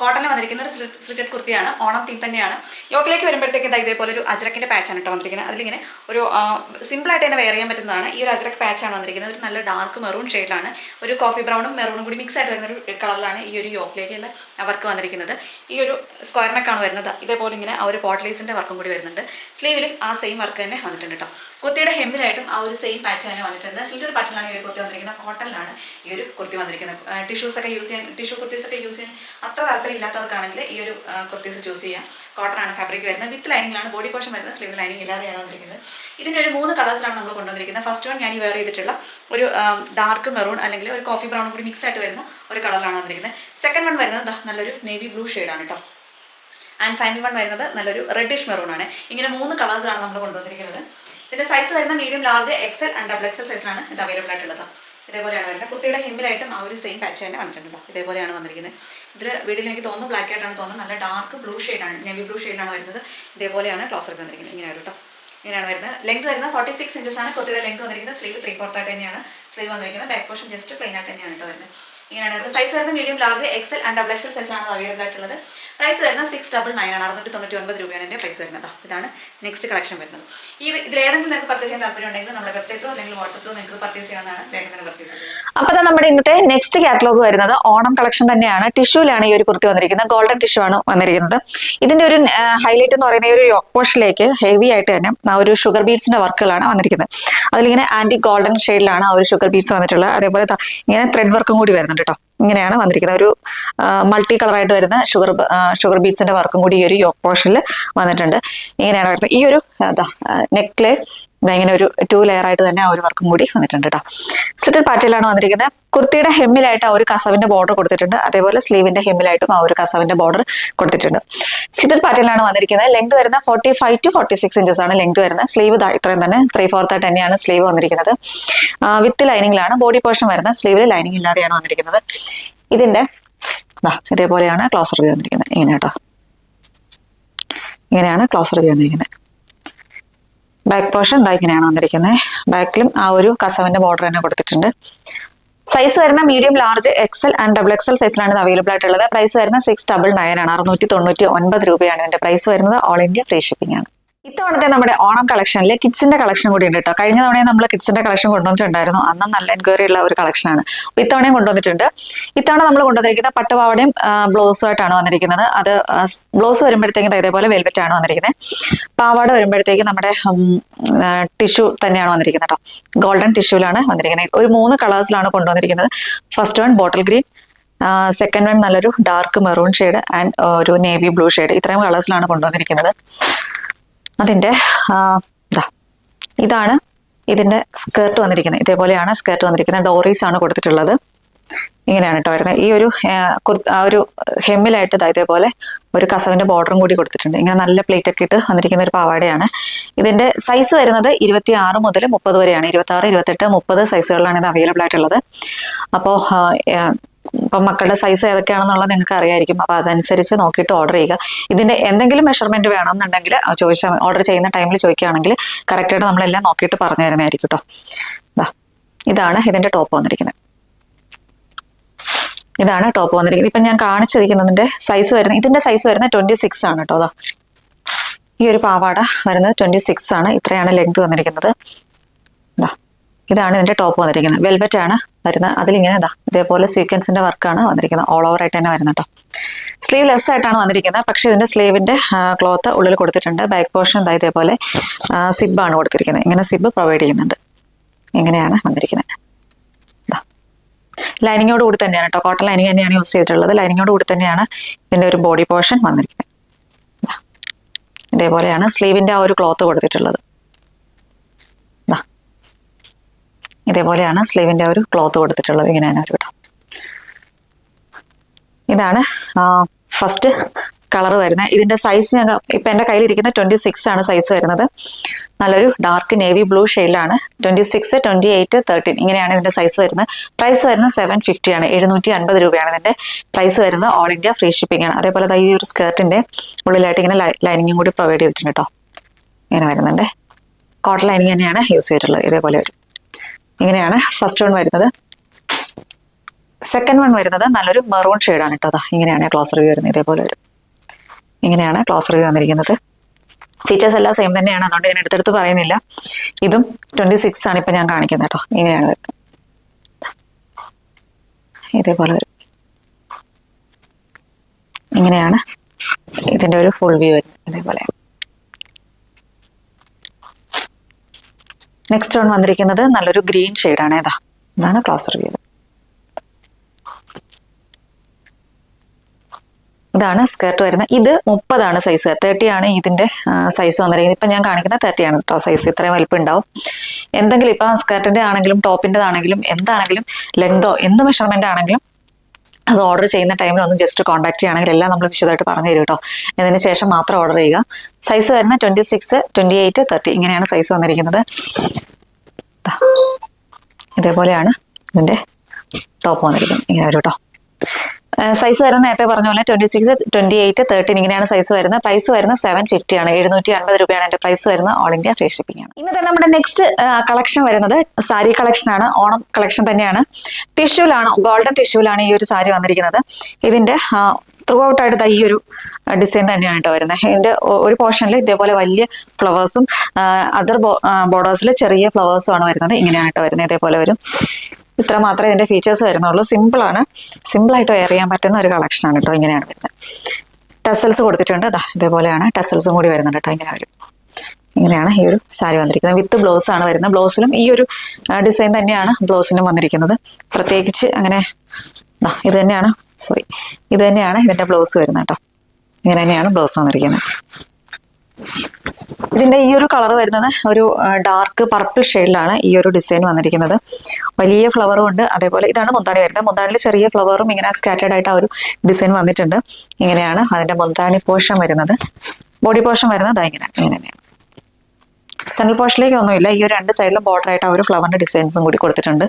കോട്ടണിൽ വന്നിരിക്കുന്ന ഒരു സ്ലിറ്റഡ് കുർത്തിയാണ്. ഓണം തീം തന്നെയാണ്. യോക്കിലേക്ക് വരുമ്പോഴത്തേക്ക് ഇതേപോലെ ഒരു അജ്രക്കിന്റെ പാച്ചാണ് കേട്ടോ വന്നിരിക്കുന്നത്. അതിലിങ്ങനെ ഒരു സിമ്പിളായിട്ട് തന്നെ വെയർ ചെയ്യാൻ പറ്റുന്നതാണ്. ഈ ഒരു അജ്രക്ക് പാച്ചാണ് വന്നിരിക്കുന്നത്. ഒരു നല്ല ഡാർക്ക് മെറൂൺ ഷെയ്ഡിലാണ്. ഒരു കോഫി ബ്രൗണും മെറൂണും കൂടി മിക്സ് ആയിട്ട് വരുന്ന ഒരു കളറിലാണ് ഈ ഒരു യോക്കിലേക്ക് വർക്ക് വന്നിരിക്കുന്നത്. ഈ ഒരു സ്ക്വയർ നെക്കാണ് വരുന്നത്. ഇതേപോലെ ഇങ്ങനെ ആ ഒരു പോട്ട്ലീസിന്റെ വർക്കും കൂടി വരുന്നുണ്ട്. സ്ലീവിലും ആ സെയിം വർക്ക് തന്നെ വന്നിട്ടുണ്ട് കേട്ടോ. കുർത്തിയുടെ ഹെമ്മിലായിട്ടും ആ ഒരു സെയിം പാച്ച് തന്നെ വന്നിട്ടുണ്ട്. സ്ലിറ്റഡ് പാറ്റേണിലാണ് ഈ ഒരു കുർത്തി വന്നിരിക്കുന്നത്. കോട്ടണിലാണ് ഈ ഒരു കുർത്തി വന്നിരിക്കുന്നത്. ടിഷ്യൂസ് ഒക്കെ യൂസ് ചെയ്യാൻ, ടിഷ്യൂ കുർത്തീസ് ഒക്കെ യൂസ് ചെയ്യാൻ അത്ര താല്പര്യം ഇല്ലാത്തവർക്കാണെങ്കിൽ ഈ ഒരു കുർത്തീസ് ചൂസ് ചെയ്യാം. കോട്ടൺ ആണ് ഫാബ്രിക് വരുന്നത്, വിത്ത് ലൈനിങ്ങിലാണ് ബോഡി പോർഷൻ വരുന്നത്, സ്ലീവ് ലൈനിങ് ഇല്ലാതെയാണ് വന്നിരിക്കുന്നത്. ഇതിൻ്റെ ഒരു 3 കളേഴ്സിലാണ് നമ്മൾ കൊണ്ടുവന്നിരിക്കുന്നത്. ഫസ്റ്റ് വൺ ഞാൻ ഈ വെയർ ചെയ്തിട്ടുള്ള ഒരു ഡാർക്ക് മെറൂൺ അല്ലെങ്കിൽ ഒരു കോഫി ബ്രൗൺ കൂടി മിക്സ് ആയിട്ട് വരുന്ന ഒരു കളറിലാണ് വന്നിരിക്കുന്നത്. സെക്കൻഡ് വൺ വരുന്നത് നല്ലൊരു നേവി ബ്ലൂ ഷെയ്ഡാണ് കേട്ടോ. ആൻഡ് ഫൈനൽ വൺ വരുന്നത് നല്ലൊരു റെഡിഷ് മെറൂൺ ആണ്. ഇങ്ങനെ 3 കളേഴ്സിലാണ് നമ്മൾ കൊണ്ടുവന്നിരിക്കുന്നത്. ഇതിൻ്റെ സൈസ് വരുന്ന medium, large, XL and double XL സൈസിലാണ് ഇത് അവൈലബിൾ ആയിട്ടുള്ളത്. ഇതേപോലെയാണ് വരുന്നത്. കുട്ടിയുടെ ഹിമ്മിലായിട്ടും ആ ഒരു സെയിം പാച്ച് തന്നെ വന്നിട്ടുണ്ടോ, ഇതേപോലെയാണ് വന്നിരിക്കുന്നത്. ഇതിൽ വീഡിയോയിൽ എനിക്ക് തോന്നുന്നു ബ്ലാക്ക് ആയിട്ടാണ് തോന്നുന്നത്, നല്ല ഡാർക്ക് ബ്ലൂ ഷെയ്ഡാണ്, നേവി ബ്ലൂ ഷെയ്ഡാണ് വരുന്നത്. ഇതേപോലെയാണ് ക്ലോസർ വന്നിരിക്കുന്നത്. ഇങ്ങനെയാണ് കേട്ടോ, ഇങ്ങനെയാണ് വരുന്നത്. ലെങ്ത് വരുന്നത് 46 ഇഞ്ചസ് ആണ് കുട്ടിയുടെ ലെങ്ത് വന്നിരിക്കുന്നത്. സ്ലീവ് 3/4 ആയിട്ട് തന്നെയാണ് സ്ലീവ് വന്നിരിക്കുന്നത്. ബാക്ക് പോർഷൻ ജസ്റ്റ് പ്ലെയിൻ ആയിട്ട് തന്നെയാണ് കേട്ടോ വരുന്നത്. ഇങ്ങനെയാണ് വരുന്നത്. സൈസ് വരുന്നത് medium, large, XL and double Excel സൈസാണ് അവൈലബിൾ ആയിട്ടുള്ളത്. പ്രൈസ് വരുന്നത് 699 ആണ്, 699 രൂപയാണ് എൻ്റെ പ്രൈസ് വരുന്നത്. ഇതാണ് നെക്സ്റ്റ് കളക്ഷൻ വരുന്നത്. ഇതിലേതെങ്കിലും നിങ്ങൾക്ക് പർച്ചേസ് ചെയ്യാൻ താല്പര്യം ഉണ്ടെങ്കിൽ നമ്മുടെ വെബ്സൈറ്റോ അല്ലെങ്കിൽ വാട്സപ്പിലോ നിങ്ങൾക്ക് പർച്ചേസ് ചെയ്യാവുന്നതാണ്. വേഗം തന്നെ പർച്ചേസ് ചെയ്യുന്നത്. അപ്പോൾ നമ്മുടെ ഇന്നത്തെ നെക്സ്റ്റ് കാറ്റലോഗ് വരുന്നത് ഓണം കളക്ഷൻ തന്നെയാണ്. ടിഷ്യൂലാണ് ഈ ഒരു കുർത്തി വന്നിരിക്കുന്നത്, ഗോൾഡൻ ടിഷ്യൂ ആണ് വന്നിരിക്കുന്നത്. ഇതിന്റെ ഒരു ഹൈലൈറ്റ് എന്ന് പറയുന്നത് ഈ ഒരു യോക്ക് പോർഷനിലേക്ക് ഹെവി ആയിട്ട് തന്നെ ആ ഒരു ഷുഗർ ബീഡ്സിന്റെ വർക്കുകളാണ് വന്നിരിക്കുന്നത്. അതിലിങ്ങനെ ആന്റി ഗോൾഡൻ ഷെയ്ഡിലാണ് ആ ഒരു ഷുഗർ ബീഡ്സ് വന്നിട്ടുള്ളത്. അതേപോലെ ഇങ്ങനെ ത്രെഡ് വർക്കും കൂടി വരുന്നുണ്ട് കേട്ടോ. ഇങ്ങനെയാണ് വന്നിരിക്കുന്നത്. ഒരു മൾട്ടി കളറായിട്ട് വരുന്ന ഷുഗർ ബീഡ്സിന്റെ വർക്കും കൂടി ഈ ഒരു യോക്ക് പോർഷനിൽ വന്നിട്ടുണ്ട്. ഇങ്ങനെയാണ് വരുന്നത്. ഈ ഒരു നെക്കില് ഇങ്ങനെ ഒരു 2 ലെയർ ആയിട്ട് തന്നെ ആ ഒരു വർക്കും കൂടി വന്നിട്ടുണ്ട് കേട്ടോ. സ്ലിറ്റഡ് പാറ്റേണിലാണ് വന്നിരിക്കുന്നത്. കുർത്തിയുടെ ഹെമ്മിലായിട്ട് ആ ഒരു കസവിന്റെ ബോർഡർ കൊടുത്തിട്ടുണ്ട്. അതേപോലെ സ്ലീവിന്റെ ഹെമ്മിലായിട്ടും ആ ഒരു കസവിന്റെ ബോർഡർ കൊടുത്തിട്ടുണ്ട്. സ്ലിറ്റഡ് പാറ്റേണിലാണ് വന്നിരിക്കുന്നത്. ലെങ്ത് വരുന്ന 45 to 46 ഇഞ്ചസ് ആണ് ലെങ്ത് വരുന്നത്. സ്ലീവ് ഇത്രയും തന്നെ 3/4 ആയിട്ട് തന്നെയാണ് സ്ലീവ് വന്നിരിക്കുന്നത്. വിത്ത് ലൈനിങ്ങിലാണ് ബോഡി പോർഷൻ വരുന്നത്. സ്ലീവിൽ ലൈനിങ് ഇല്ലാതെയാണ് വന്നിരിക്കുന്നത്. ഇതിന്റെ ഇതേപോലെയാണ് ക്ലോസർ വ്യൂ വന്നിരിക്കുന്നത്. ഇങ്ങനെ കേട്ടോ, ഇങ്ങനെയാണ് ക്ലോസർ വ്യൂ വന്നിരിക്കുന്നത്. ബാക്ക് പോർഷൻ ഇങ്ങനെയാണ് വന്നിരിക്കുന്നത്. ബാക്കിലും ആ ഒരു കസവിന്റെ ബോർഡർ തന്നെ കൊടുത്തിട്ടുണ്ട്. സൈസ് വരുന്ന medium, large, XL and double XL സൈസിലാണ് ഇത് അവൈലബിൾ ആയിട്ടുള്ളത്. പ്രൈസ് വരുന്ന 699 ആണ്, 699 രൂപയാണ് ഇതിന്റെ പ്രൈസ് വരുന്നത്. ഓൾ ഇന്ത്യ ഫ്രീ ഷിപ്പിംഗ് ആണ്. ഇത്തവണത്തെ നമ്മുടെ ഓണം കളക്ഷനിൽ കിഡ്സിന്റെ കളക്ഷൻ കൂടി ഉണ്ട് കേട്ടോ. കഴിഞ്ഞ തവണയും നമ്മൾ കിഡ്സിന്റെ കളക്ഷൻ കൊണ്ടുവന്നിട്ടുണ്ടായിരുന്നു. അന്ന് നല്ല എൻക്വയറി ഉള്ള ഒരു കളക്ഷനാണ്. അപ്പൊ ഇത്തവണയും കൊണ്ടുവന്നിട്ടുണ്ട്. ഇത്തവണ നമ്മൾ കൊണ്ടുവന്നിരിക്കുന്നത് പട്ടുപാവടയും ബ്ലൗസും ആയിട്ടാണ് വന്നിരിക്കുന്നത്. അത് ബ്ലൗസ് വരുമ്പോഴത്തേക്കും ഇതേപോലെ വെൽവെറ്റ് ആണ് വന്നിരിക്കുന്നത്. പാവാട വരുമ്പോഴത്തേക്കും നമ്മുടെ ടിഷ്യൂ തന്നെയാണ് വന്നിരിക്കുന്നത് കേട്ടോ. ഗോൾഡൻ ടിഷ്യൂലാണ് വന്നിരിക്കുന്നത്. ഒരു 3 കളേഴ്സിലാണ് കൊണ്ടുവന്നിരിക്കുന്നത്. First one bottle green, second one നല്ലൊരു ഡാർക്ക് മെറൂൺ ഷെയ്ഡ് ആൻഡ് ഒരു നേവി ബ്ലൂ ഷെയ്ഡ്. ഇത്രയും കളേഴ്സിലാണ് കൊണ്ടുവന്നിരിക്കുന്നത്. അതിന്റെ ഇതാണ് ഇതിന്റെ സ്കേർട്ട് വന്നിരിക്കുന്നത്. ഇതേപോലെയാണ് സ്കേർട്ട് വന്നിരിക്കുന്നത്. ഡോറീസ് ആണ് കൊടുത്തിട്ടുള്ളത്. ഇങ്ങനെയാണ് കേട്ടോ വരുന്നത്. ഈ ഒരു ഒരു ഹെമ്മിലായിട്ട് ഇതേപോലെ ഒരു കസവിന്റെ ബോർഡറും കൂടി കൊടുത്തിട്ടുണ്ട്. ഇങ്ങനെ നല്ല പ്ലേറ്റ് ഒക്കെ ഇട്ട് വന്നിരിക്കുന്ന ഒരു പാവാടയാണ്. ഇതിന്റെ സൈസ് വരുന്നത് 26 മുതൽ 30 വരെയാണ്. 26, 28, 30 സൈസുകളിലാണ് ഇത് അവൈലബിൾ ആയിട്ടുള്ളത്. അപ്പോൾ ഇപ്പം മക്കളുടെ സൈസ് ഏതൊക്കെയാണെന്നുള്ളത് നിങ്ങൾക്ക് അറിയായിരിക്കും. അപ്പോൾ അതനുസരിച്ച് നോക്കിയിട്ട് ഓർഡർ ചെയ്യുക. ഇതിന്റെ എന്തെങ്കിലും മെഷർമെന്റ് വേണമെന്നുണ്ടെങ്കിൽ ചോദിച്ചാൽ, ഓർഡർ ചെയ്യുന്ന ടൈമിൽ ചോദിക്കുകയാണെങ്കിൽ കറക്റ്റായിട്ട് നമ്മളെല്ലാം നോക്കിയിട്ട് പറഞ്ഞു തരുന്നതായിരിക്കും കേട്ടോ. ഇതാണ് ഇതിന്റെ ടോപ്പ് വന്നിരിക്കുന്നത്. ഇതാണ് ടോപ്പ് വന്നിരിക്കുന്നത്. ഇപ്പം ഞാൻ കാണിച്ചിരിക്കുന്നതിന്റെ സൈസ് വരുന്നത്, ഇതിന്റെ സൈസ് വരുന്നത് 26 ആണ് കേട്ടോ. ഈ ഒരു പാവാട വരുന്നത് 26 ആണ്. ഇത്രയാണ് ലെങ്ത് വന്നിരിക്കുന്നത്. ഇതാണ് ഇതിന്റെ ടോപ്പ് വന്നിരിക്കുന്നത്. വെൽവെറ്റ് ആണ് വരുന്നത്. അതിലിങ്ങനെ ഇതേപോലെ സീക്വൻസിന്റെ വർക്കാണ് വന്നിരിക്കുന്നത്. ഓൾ ഓവർ ആയിട്ട് തന്നെ വരുന്നത് കേട്ടോ. സ്ലീവ് ലെസ് ആയിട്ടാണ് വന്നിരിക്കുന്നത്. പക്ഷെ ഇതിന്റെ സ്ലീവിന്റെ ക്ലോത്ത് ഉള്ളിൽ കൊടുത്തിട്ടുണ്ട്. ബാക്ക് പോർഷൻ ഇതേപോലെ സിബാണ് കൊടുത്തിരിക്കുന്നത്. ഇങ്ങനെ സിബ് പ്രൊവൈഡ് ചെയ്യുന്നുണ്ട്. ഇങ്ങനെയാണ് വന്നിരിക്കുന്നത്. ലൈനിങ്ങോട് കൂടി തന്നെയാണ് കേട്ടോ. കോട്ടൺ ലൈനിങ് തന്നെയാണ് യൂസ് ചെയ്തിട്ടുള്ളത്. ലൈനിങ്ങോട് കൂടി തന്നെയാണ് ഇതിന്റെ ഒരു ബോഡി പോർഷൻ വന്നിരിക്കുന്നത്. ഇതേപോലെയാണ് സ്ലീവിന്റെ ആ ഒരു ക്ലോത്ത് കൊടുത്തിട്ടുള്ളത്. ഇതേപോലെയാണ് സ്ലീവിന്റെ ഒരു ക്ലോത്ത് കൊടുത്തിട്ടുള്ളത്. ഇങ്ങനെയാണ് ഒരു കേട്ടോ. ഇതാണ് ഫസ്റ്റ് കളർ വരുന്നത്. ഇതിന്റെ സൈസ് ഇപ്പൊ എന്റെ കയ്യിലിരിക്കുന്ന 26 ആണ് സൈസ് വരുന്നത്. നല്ലൊരു ഡാർക്ക് നേവി ബ്ലൂ ഷെയ്ഡിലാണ്. 26, 28, 13 ഇങ്ങനെയാണ് ഇതിന്റെ സൈസ് വരുന്നത്. പ്രൈസ് വരുന്നത് 750 ആണ്, 750 രൂപയാണ് ഇതിന്റെ പ്രൈസ് വരുന്നത്. ഓൾ ഇന്ത്യ ഫ്രീ ഷിപ്പിംഗ് ആണ്. അതേപോലെ ഈ ഒരു സ്കേർട്ടിന്റെ ഉള്ളിലായിട്ട് ഇങ്ങനെ ലൈനിങ്ങും കൂടി പ്രൊവൈഡ് ചെയ്തിട്ടുണ്ട് കേട്ടോ. ഇങ്ങനെ വരുന്നുണ്ട്. കോട്ടൺ ലൈനിങ് തന്നെയാണ് യൂസ് ചെയ്തിട്ടുള്ളത്. ഇതേപോലെ വരും. ഇങ്ങനെയാണ് ഫസ്റ്റ് വൺ വരുന്നത്. സെക്കൻഡ് വൺ വരുന്നത് നല്ലൊരു മെറൂൺ ഷെയ്ഡാണ് കേട്ടോ. ഇങ്ങനെയാണ് ക്ലോസർ വ്യൂ വരുന്നത്. ഇതേപോലെ വരും. ഇങ്ങനെയാണ് ക്ലോസർ വ്യൂ വന്നിരിക്കുന്നത്. ഫീച്ചേഴ്സ് എല്ലാം സെയിം തന്നെയാണ്, അതുകൊണ്ട് ഞാൻ എടുത്തെടുത്ത് പറയുന്നില്ല. ഇതും 26 ആണ് ഇപ്പൊ ഞാൻ കാണിക്കുന്നത് കേട്ടോ. ഇങ്ങനെയാണ് വരുന്നത്. ഇതേപോലെ വരും. ഇങ്ങനെയാണ് ഇതിന്റെ ഒരു ഫുൾ വ്യൂ വരുന്നത്. ഇതേപോലെ. നെക്സ്റ്റ് വൺ വന്നിരിക്കുന്നത് നല്ലൊരു ഗ്രീൻ ഷെയ്ഡാണ്. ഇതാണ് ക്ലോസർ വ്യൂ. ഇതാണ് സ്കേർട്ട് വരുന്നത്. ഇത് 30 സൈസ്, 30 ആണ് ഇതിന്റെ സൈസ് വന്നിരിക്കുന്നത്. ഇപ്പൊ ഞാൻ കാണിക്കുന്ന 30 ആണ് കേട്ടോ സൈസ്. ഇത്രയും വലിപ്പം ഉണ്ടാവും. എന്തെങ്കിലും ഇപ്പൊ സ്കേർട്ടിന്റെ ആണെങ്കിലും ടോപ്പിന്റെതാണെങ്കിലും എന്താണെങ്കിലും ലെങ്തോ എന്ത് മെഷർമെന്റ് ആണെങ്കിലും അത് ഓർഡർ ചെയ്യുന്ന ടൈമിൽ ഒന്ന് ജസ്റ്റ് കോൺടാക്ട് ചെയ്യുകയാണെങ്കിൽ എല്ലാം നമ്മൾ വിശദമായിട്ട് പറഞ്ഞു തരും കേട്ടോ. ഇതിന് ശേഷം മാത്രം ഓർഡർ ചെയ്യുക. സൈസ് വരുന്ന 26, 28, 30 ഇങ്ങനെയാണ് സൈസ് വന്നിരിക്കുന്നത്. ഇതേപോലെയാണ് ഇതിന്റെ ടോപ്പ് വന്നിരിക്കുന്നത്. ഇങ്ങനെ വരും കേട്ടോ. സൈസ് വരുന്ന നേരത്തെ പറഞ്ഞ പോലെ 26, 28, 30 ഇങ്ങനെയാണ് സൈസ് വരുന്നത്. പ്രൈസ് വരുന്നത് 750 ആണ്. 750 രൂപയാണ് എന്റെ പ്രൈസ് വരുന്നത്. ഓൾ ഇന്ത്യ ഫ്രീ ഷിപ്പിംഗ് ആണ്. ഇന്നത്തെ നമ്മുടെ നെക്സ്റ്റ് കളക്ഷൻ വരുന്നത് സാരി കളക്ഷൻ ആണ്. ഓണം കളക്ഷൻ തന്നെയാണ്. ടിഷ്യൂലാണ്, ഗോൾഡൻ ടിഷ്യൂലാണ് ഈ ഒരു സാരി വന്നിരിക്കുന്നത്. ഇതിന്റെ ത്രൂ ഔട്ട് ആയിട്ട് ഈ ഒരു ഡിസൈൻ തന്നെയാണ് കേട്ടോ വരുന്നത്. ഇതിന്റെ ഒരു പോർഷനിൽ ഇതേപോലെ വലിയ ഫ്ലവേഴ്സും അതർ ബോർഡേഴ്സിൽ ചെറിയ ഫ്ലവേഴ്സും ആണ് വരുന്നത്. ഇങ്ങനെയാണ് കേട്ടോ വരുന്നത്. ഇതേപോലെ വരും. ഇത്ര മാത്രമേ ഇതിന്റെ ഫീച്ചേഴ്സ് വരുന്നുള്ളൂ. സിമ്പിളാണ്, സിമ്പിളായിട്ട് വെയർ ചെയ്യാൻ പറ്റുന്ന ഒരു കളക്ഷനാണ് കേട്ടോ. ഇങ്ങനെയാണ് വരുന്നത്. ടെസൽസ് കൊടുത്തിട്ടുണ്ട്. ഇതേപോലെയാണ് ടെസൽസും കൂടി വരുന്നുണ്ട് കേട്ടോ. ഇങ്ങനെ വരും. ഇങ്ങനെയാണ് ഈ ഒരു സാരി വന്നിരിക്കുന്നത്. വിത്ത് ബ്ലൗസ് ആണ് വരുന്നത്. ബ്ലൗസിലും ഈ ഒരു ഡിസൈൻ തന്നെയാണ് ബ്ലൗസിനും വന്നിരിക്കുന്നത്. പ്രത്യേകിച്ച് അങ്ങനെ ഇത് തന്നെയാണ് ഇതിന്റെ ബ്ലൗസ് വരുന്നത് കേട്ടോ. ഇങ്ങനെ തന്നെയാണ് ബ്ലൗസ് വന്നിരിക്കുന്നത്. ഇതിന്റെ ഈ ഒരു കളർ വരുന്നത് ഒരു ഡാർക്ക് പർപ്പിൾ ഷെയ്ഡിലാണ് ഈ ഒരു ഡിസൈൻ വന്നിരിക്കുന്നത്. വലിയ ഫ്ലവറും ഉണ്ട്. അതേപോലെ ഇതാണ് മുന്താണി വരുന്നത്. മുന്താണിയിൽ ചെറിയ ഫ്ലവറും ഇങ്ങനെ സ്കാറ്റേഡ് ആയിട്ട് ആ ഒരു ഡിസൈൻ വന്നിട്ടുണ്ട്. ഇങ്ങനെയാണ് അതിന്റെ മുന്താണി പോർഷൻ വരുന്നത്. ബോഡി പോർഷൻ വരുന്നത് ഇങ്ങനെ തന്നെയാണ്. സെൻട്രൽ പോർഷനിലേക്ക് ഒന്നുമില്ല. ഈ ഒരു രണ്ട് സൈഡിലും ബോർഡർ ആയിട്ട് ആ ഒരു ഫ്ലവറിന്റെ ഡിസൈൻസും കൂടി കൊടുത്തിട്ടുണ്ട്.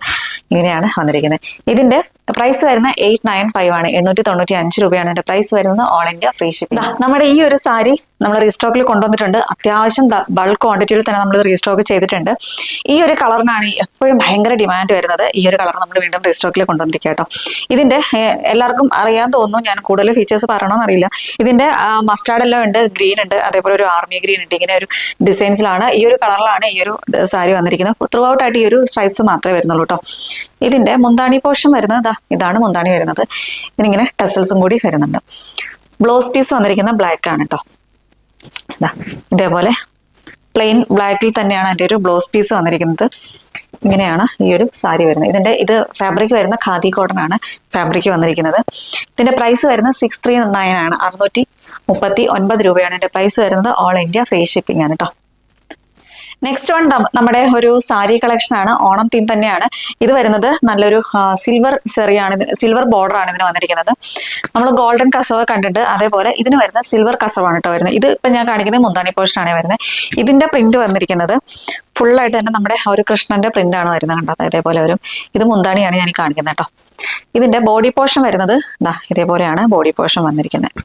ഇങ്ങനെയാണ് വന്നിരിക്കുന്നത്. ഇതിന്റെ പ്രൈസ് വരുന്ന 895 ആണ്. 895 രൂപയാണ് ഇതിന്റെ പ്രൈസ് വരുന്നത്. All India free shipping. നമ്മുടെ ഈ ഒരു സാരി നമ്മൾ റീസ്റ്റോക്കിൽ കൊണ്ടുവന്നിട്ടുണ്ട്. അത്യാവശ്യം ബൾക്ക് ക്വാണ്ടിറ്റിയിൽ തന്നെ നമ്മൾ റീസ്റ്റോക്ക് ചെയ്തിട്ടുണ്ട്. ഈ ഒരു കളറിനാണ് എപ്പോഴും ഭയങ്കര ഡിമാൻഡ് വരുന്നത്. ഈ ഒരു കളർ നമ്മൾ വീണ്ടും റീസ്റ്റോക്കിൽ കൊണ്ടുവന്നിരിക്കുക കേട്ടോ. ഇതിന്റെ എല്ലാവർക്കും അറിയാൻ തോന്നുന്നു. ഞാൻ കൂടുതൽ ഫീച്ചേഴ്സ് പറയണമെന്നറിയില്ല. ഇതിന്റെ മസ്റ്റാർഡ് എല്ലാം ഉണ്ട്, ഗ്രീൻ ഉണ്ട്, അതേപോലെ ഒരു ആർമി ഗ്രീൻ ഉണ്ട്. ഇങ്ങനെ ഒരു ഡിസൈൻസിലാണ് ഈ ഒരു കളറിലാണ് ഈ ഒരു സാരി വന്നിരിക്കുന്നത്. ത്രൂ ഔട്ട് ആയിട്ട് ഈ ഒരു സ്ട്രൈപ്സ് മാത്രമേ വരുന്നുള്ളൂ കേട്ടോ. ഇതിന്റെ മുന്താണി പോർഷൻ വരുന്നത് ഇതാണ് മുന്താണി വരുന്നത്. ഇതിനിങ്ങനെ ടെസൽസും കൂടി വരുന്നുണ്ട്. ബ്ലൗസ് പീസ് വന്നിരിക്കുന്നത് ബ്ലാക്ക് ആണ് കേട്ടോ. ഇതേപോലെ പ്ലെയിൻ ബ്ലാക്കിൽ തന്നെയാണ് അതിന്റെ ഒരു ബ്ലൗസ് പീസ് വന്നിരിക്കുന്നത്. ഇങ്ങനെയാണ് ഈ ഒരു സാരി വരുന്നത്. ഇത് ഫാബ്രിക് വരുന്ന ഖാദി കോട്ടൺ ആണ് ഫാബ്രിക് വന്നിരിക്കുന്നത്. ഇതിന്റെ പ്രൈസ് വരുന്നത് 639 ആണ്. 639 രൂപയാണ് ഇതിന്റെ പ്രൈസ് വരുന്നത്. ഓൾ ഇന്ത്യ ഫ്രീ ഷിപ്പിംഗ് ആണ് കേട്ടോ. നെക്സ്റ്റ് വൺ നമ്മുടെ ഒരു സാരി കളക്ഷൻ ആണ്. ഓണം തീം തന്നെയാണ് ഇത് വരുന്നത്. നല്ലൊരു സിൽവർ സെറിയാണ്, സിൽവർ ബോർഡർ ആണ് ഇതിന് വന്നിരിക്കുന്നത്. നമ്മൾ ഗോൾഡൻ കസവ് കണ്ടിട്ട് അതേപോലെ ഇതിന് വരുന്ന സിൽവർ കസവാണ് കേട്ടോ വരുന്നത്. ഇത് ഇപ്പൊ ഞാൻ കാണിക്കുന്നത് മുന്താണി പോർഷൻ ആണ് വരുന്നത്. ഇതിന്റെ പ്രിന്റ് വന്നിരിക്കുന്നത് ഫുള്ളായിട്ട് തന്നെ നമ്മുടെ ഒരു കൃഷ്ണന്റെ പ്രിന്റ് ആണ് വരുന്നത്. കണ്ടത് ഇതേപോലെ വരും. ഇത് മുന്താണിയാണ് ഞാൻ കാണിക്കുന്നത് കേട്ടോ. ഇതിന്റെ ബോഡി പോർഷൻ വരുന്നത് ഇതേപോലെയാണ് ബോഡി പോർഷൻ വന്നിരിക്കുന്നത്.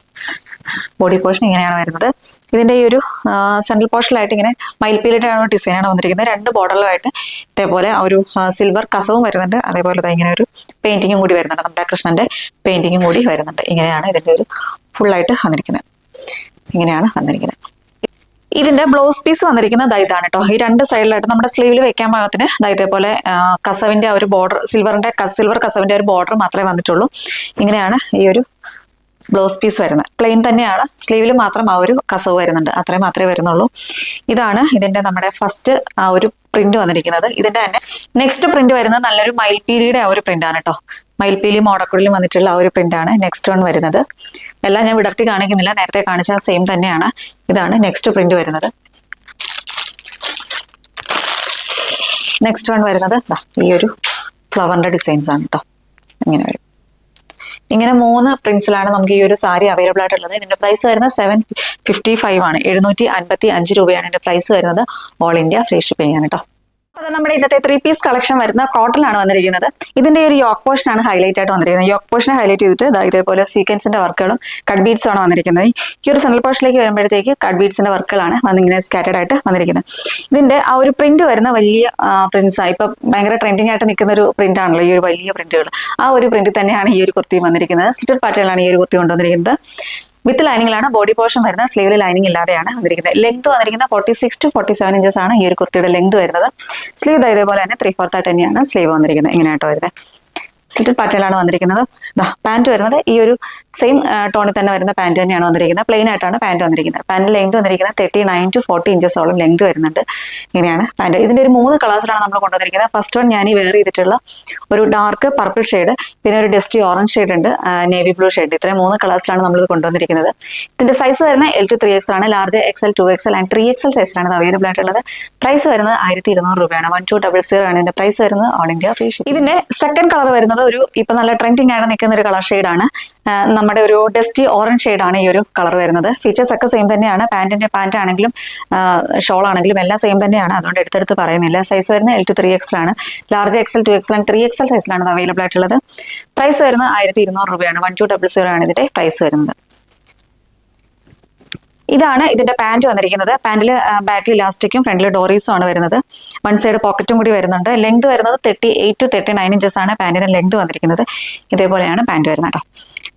ബോഡി പോർഷൻ ഇങ്ങനെയാണ് വരുന്നത്. ഇതിന്റെ ഈ ഒരു സെൻട്രൽ പോർഷനിലായിട്ട് ഇങ്ങനെ മയിൽപ്പീലിയുടെ ഡിസൈൻ ആണ് വന്നിരിക്കുന്നത്. രണ്ട് ബോർഡറിലുമായിട്ട് ഇതേപോലെ ഒരു സിൽവർ കസവും വരുന്നുണ്ട്. അതേപോലെ ഇങ്ങനെ ഒരു പെയിന്റിങ്ങും കൂടി വരുന്നുണ്ട്. നമ്മുടെ കൃഷ്ണന്റെ പെയിന്റിങ്ങും കൂടി വരുന്നുണ്ട്. ഇങ്ങനെയാണ് ഇതിന്റെ ഒരു ഫുള്ളായിട്ട് വന്നിരിക്കുന്നത്. ഇങ്ങനെയാണ് വന്നിരിക്കുന്നത്. ഇതിന്റെ ബ്ലൗസ് പീസ് വന്നിരിക്കുന്നത് ഇതാണ് കേട്ടോ. ഈ രണ്ട് സൈഡിലായിട്ട് നമ്മുടെ സ്ലീവിൽ വെക്കാൻ പാകത്തിന് ഇതേപോലെ കസവിന്റെ ഒരു ബോർഡർ, സിൽവർ കസവിന്റെ ഒരു ബോർഡർ മാത്രമേ വന്നിട്ടുള്ളൂ. ഇങ്ങനെയാണ് ഈ ഒരു ബ്ലൗസ് പീസ് വരുന്നത്. പ്ലെയിൻ തന്നെയാണ്. സ്ലീവിൽ മാത്രം ആ ഒരു കസവ് വരുന്നുണ്ട്. അത്രയും മാത്രമേ വരുന്നുള്ളൂ. ഇതാണ് ഇതിന്റെ നമ്മുടെ ഫസ്റ്റ് ആ ഒരു പ്രിന്റ് വന്നിരിക്കുന്നത്. ഇതിന്റെ തന്നെ നെക്സ്റ്റ് പ്രിന്റ് വരുന്നത് നല്ലൊരു മയിൽപ്പീലിയുടെ ആ ഒരു പ്രിന്റ് ആണ് കേട്ടോ. മയിൽപ്പീലി മോടക്കുള്ളിൽ വന്നിട്ടുള്ള ആ ഒരു പ്രിന്റ് ആണ് നെക്സ്റ്റ് വൺ വരുന്നത്. എല്ലാം ഞാൻ വിടർത്തി കാണിക്കുന്നില്ല, നേരത്തെ കാണിച്ച സെയിം തന്നെയാണ്. ഇതാണ് നെക്സ്റ്റ് പ്രിന്റ് വരുന്നത്. നെക്സ്റ്റ് വൺ വരുന്നത് ഈ ഒരു ഫ്ലവറിന്റെ ഡിസൈൻസ് ആണ് കേട്ടോ. ഇങ്ങനെ വരും. ഇങ്ങനെ 3 പ്രിന്റ്സിലാണ് നമുക്ക് ഈ ഒരു സാരി അവൈലബിൾ ആയിട്ടുള്ളത്. ഇതിന്റെ പ്രൈസ് വരുന്നത് 755 ആണ്. 755 രൂപയാണ് ഇതിന്റെ പ്രൈസ് വരുന്നത്. ഓൾ ഇന്ത്യ ഫ്രീ ഷിപ്പിംഗ് ആണ് കേട്ടോ. അത് നമ്മുടെ ഇന്നത്തെ 3 പീസ് കളക്ഷൻ വരുന്ന കോട്ടണിലാണ് വന്നിരിക്കുന്നത്. ഇതിന്റെ ഒരു യോക്ക് പോർഷൻ ആണ് ഹൈലൈറ്റ് ആയിട്ട് വന്നിരിക്കുന്നത്. യോക്ക് പോർഷനെ ഹൈലൈറ്റ് ചെയ്തിട്ട് ഇതേപോലെ സീക്വൻസിന്റെ വർക്കുകളും കട്ട് ബീഡ്സ് ആണ് വന്നിരിക്കുന്നത്. ഈ ഒരു സെൻട്രൽ പോർഷനിലേക്ക് വരുമ്പോഴത്തേക്ക് കട്ട് ബീഡ്സിന്റെ വർക്കുകളാണ് വന്നിങ്ങനെ സ്കാറ്റേഡ് ആയിട്ട് വന്നിരിക്കുന്നത്. ഇതിന്റെ ആ ഒരു പ്രിന്റ് വരുന്ന വലിയ പ്രിന്റ്സ് ആണ്. ഇപ്പൊ ഭയങ്കര ട്രെൻഡിങ് ആയിട്ട് നിൽക്കുന്ന ഒരു പ്രിന്റ് ആണല്ലോ ഈ ഒരു വലിയ പ്രിന്റുകൾ. ആ ഒരു പ്രിന്റ് തന്നെയാണ് ഈ ഒരു കുർത്തി വന്നിരിക്കുന്നത്. സ്ലിറ്റഡ് പാറ്റേണിലാണ് ഈ ഒരു കുർത്തി കൊണ്ടുവന്നിരിക്കുന്നത്. വിത്ത് ലൈനിങ്ങിലാണ് ബോഡി പോർഷൻ വരുന്നത്. സ്ലീവിൽ ലൈനിങ് ഇല്ലാതെയാണ് വന്നിരിക്കുന്നത്. ലെങ്ത് വന്നിരിക്കുന്നത് 46 to 47 ഇഞ്ചസ് ആണ് ഈ ഒരു കുർത്തിയുടെ ലെങ്ത് വരുന്നത്. സ്ലീവ് ഇതേപോലെ തന്നെ 3/4 ആയിട്ട് തന്നെയാണ് സ്ലീവ് വന്നിരിക്കുന്നത്. ഇങ്ങനെയായിട്ട് വരുന്നത്. സ്ലിറ്റഡ് പാറ്റേണിലാണ് വന്നിരിക്കുന്നത്. പാന്റ് വരുന്നത് ഈ ഒരു സെയിം ടോണിൽ തന്നെ വരുന്ന പാന്റ് തന്നെയാണ് വന്നിരിക്കുന്നത്. പ്ലെയിൻ ആയിട്ടാണ് പാന്റ് വന്നിരിക്കുന്നത്. പാന്റ് ലെങ്ത് വന്നിരിക്കുന്നത് 39 to 40 ഇഞ്ചസോളം ലെങ്ത് വരുന്നുണ്ട്. ഇങ്ങനെയാണ് പാന്റ്. ഇതിന്റെ ഒരു 3 കളേഴ്സിലാണ് നമ്മൾ കൊണ്ടുവന്നിരിക്കുന്നത്. ഫസ്റ്റ് വൺ ഞാൻ ഈ വെയർ ചെയ്തിട്ടുള്ള ഒരു ഡാർക്ക് പർപ്പിൾ ഷെയ്ഡ്, പിന്നെ ഒരു ഡസ്റ്റി ഓറഞ്ച് ഷെയ്ഡ് ഉണ്ട്, നേവി ബ്ലൂ ഷെയ്ഡ്. ഇത്രയും 3 കളേഴ്സിലാണ് നമ്മളിത് കൊണ്ടുവന്നിരിക്കുന്നത്. ഇതിന്റെ സൈസ് വരുന്നത് L to 3X ആണ്. Large XL, 2XL and 3XL സൈസിലാണ് ഇത് അവൈലബിൾ ആയിട്ടുള്ളത്. പ്രൈസ് വരുന്നത് 1200 രൂപയാണ്. 1200 ആണ് ഇതിന്റെ പ്രൈസ് വരുന്നത്. All India free shipping. ഇതിന്റെ സെക്കൻഡ് കളർ വരുന്നത് ഒരു ഇപ്പൊ നല്ല ട്രെൻഡിങ് ആയിട്ട് നിൽക്കുന്ന ഒരു കളർ ഷെയ്ഡാണ്. നമ്മുടെ ഒരു ഡസ്റ്റി ഓറഞ്ച് ഷെയ്ഡാണ് ഈ ഒരു കളർ വരുന്നത്. ഫീച്ചേഴ്സ് ഒക്കെ സെയിം തന്നെയാണ്. പാന്റ് ആണെങ്കിലും ഷോൾ ആണെങ്കിലും എല്ലാം സെയിം തന്നെയാണ്. അതുകൊണ്ട് എടുത്തെടുത്ത് പറയുന്നില്ല. സൈസ് വരുന്നത് L to 3XL ആണ്. Large XL, 2XL and 3XL സൈസിലാണ് ഇത് അവൈലബിൾ ആയിട്ടുള്ളത്. പ്രൈസ് വരുന്നത് 1200 രൂപയാണ്. 1200 ആണ് ഇതിന്റെ പ്രൈസ് വരുന്നത്. ഇതാണ് ഇതിന്റെ പാന്റ് വന്നിരിക്കുന്നത്. പാന്റിൽ ബാക്കിൽ ഇലാസ്റ്റിക്കും ഫ്രണ്ടിൽ ഡോറീസും ആണ് വരുന്നത്. വൺ സൈഡ് പോക്കറ്റും കൂടി വരുന്നുണ്ട്. ലെങ്ത് വരുന്നത് 38 to 39 ഇഞ്ചസ് ആണ് പാന്റിന്റെ ലെങ്ത് വന്നിരിക്കുന്നത്. ഇതേപോലെയാണ് പാന്റ് വരുന്നത് കേട്ടോ.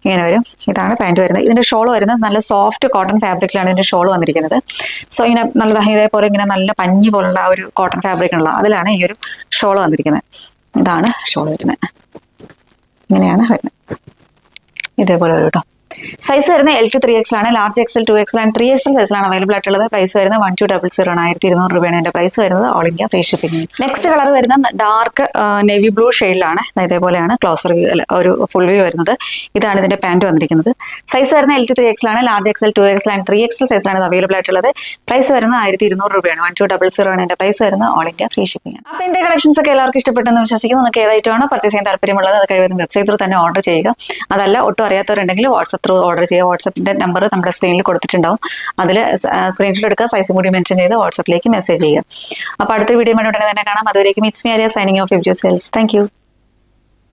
ഇങ്ങനെ വരും. ഇതാണ് പാന്റ് വരുന്നത്. ഇതിന്റെ ഷോൾ വരുന്നത് നല്ല സോഫ്റ്റ് കോട്ടൺ ഫാബ്രിക്കിലാണ് ഇതിന്റെ ഷോൾ വന്നിരിക്കുന്നത്. സോ ഇങ്ങനെ നല്ല ഇതേപോലെ ഇങ്ങനെ നല്ല പഞ്ഞി പോലുള്ള ഒരു കോട്ടൺ ഫാബ്രിക് ഉള്ള അതിലാണ് ഈ ഒരു ഷോൾ വന്നിരിക്കുന്നത്. ഇതാണ് ഷോൾ വരുന്നത്. ഇങ്ങനെയാണ് വരുന്നത്. ഇതേപോലെ വരും കേട്ടോ. സൈസ് വരുന്നത് L to 3XL ആണ്. Large XL, 2XL and 3XL സൈസിലാണ് അവൈലബിൾ ആയിട്ടുള്ളത്. പ്രൈസ് വരുന്നത് 1200 ആണ്. 1200 രൂപയാണ് ഇതിന്റെ പ്രൈസ് വരുന്നത്. All India free shipping. Next colour വരുന്നത് ഡാർക്ക് നേവി ബ്ലൂ ഷെയ്ഡിലാണ്. ഇതേപോലെയാണ് ക്ലോസർ വ്യൂ ഒരു ഫുൾ വ്യൂ വരുന്നത്. ഇതാണ് ഇതിന്റെ പാന്റ് വന്നിരിക്കുന്നത്. സൈസ് വരുന്നത് L to 3XL ആണ്. Large XL, 2XL and 3XL സൈസിലാണ് ഇത് അവൈലബിൾ ആയിട്ടുള്ളത്. പ്രൈസ് വരുന്നത് 1200 രൂപയാണ്. 1200 ആണ് ഇതിന്റെ പ്രൈസ് വരുന്നത്. All India free shipping. അപ്പൊ ഇതിന്റെ കളക്ഷൻസ് ഒക്കെ എല്ലാവർക്കും ഇഷ്ടപ്പെട്ടെന്ന് വിശ്വസിക്കുന്നു. നിങ്ങൾക്ക് ഏതായിട്ടാണ് പർച്ചേസ് ചെയ്യാൻ താല്പര്യമുള്ളത് അത് കഴിവതും വെബ്സൈറ്റ് ത്രൂ തന്നെ ഓർഡർ ചെയ്യുക. അതല്ല ഒട്ടും അറിയാത്തവരുണ്ടെങ്കിൽ വാട്സ്ആപ്പ് ത്രൂ ഓർഡർ ചെയ്യുക. വാട്സ്ആപ്പിന്റെ നമ്പർ നമ്മുടെ സ്ക്രീനിൽ കൊടുത്തിട്ടുണ്ടാവും. അതിൽ സ്ക്രീൻഷോട്ട് എടുക്കുക, സൈസും കൂടി മെൻഷൻ ചെയ്ത് വാട്സ്ആപ്പിലേക്ക് മെസ്സേജ് ചെയ്യുക. അപ്പോൾ അടുത്ത വീഡിയോ ഉടനെ തന്നെ കാണാം. അതുവരേക്കും it's me Arya signing off. Thank you.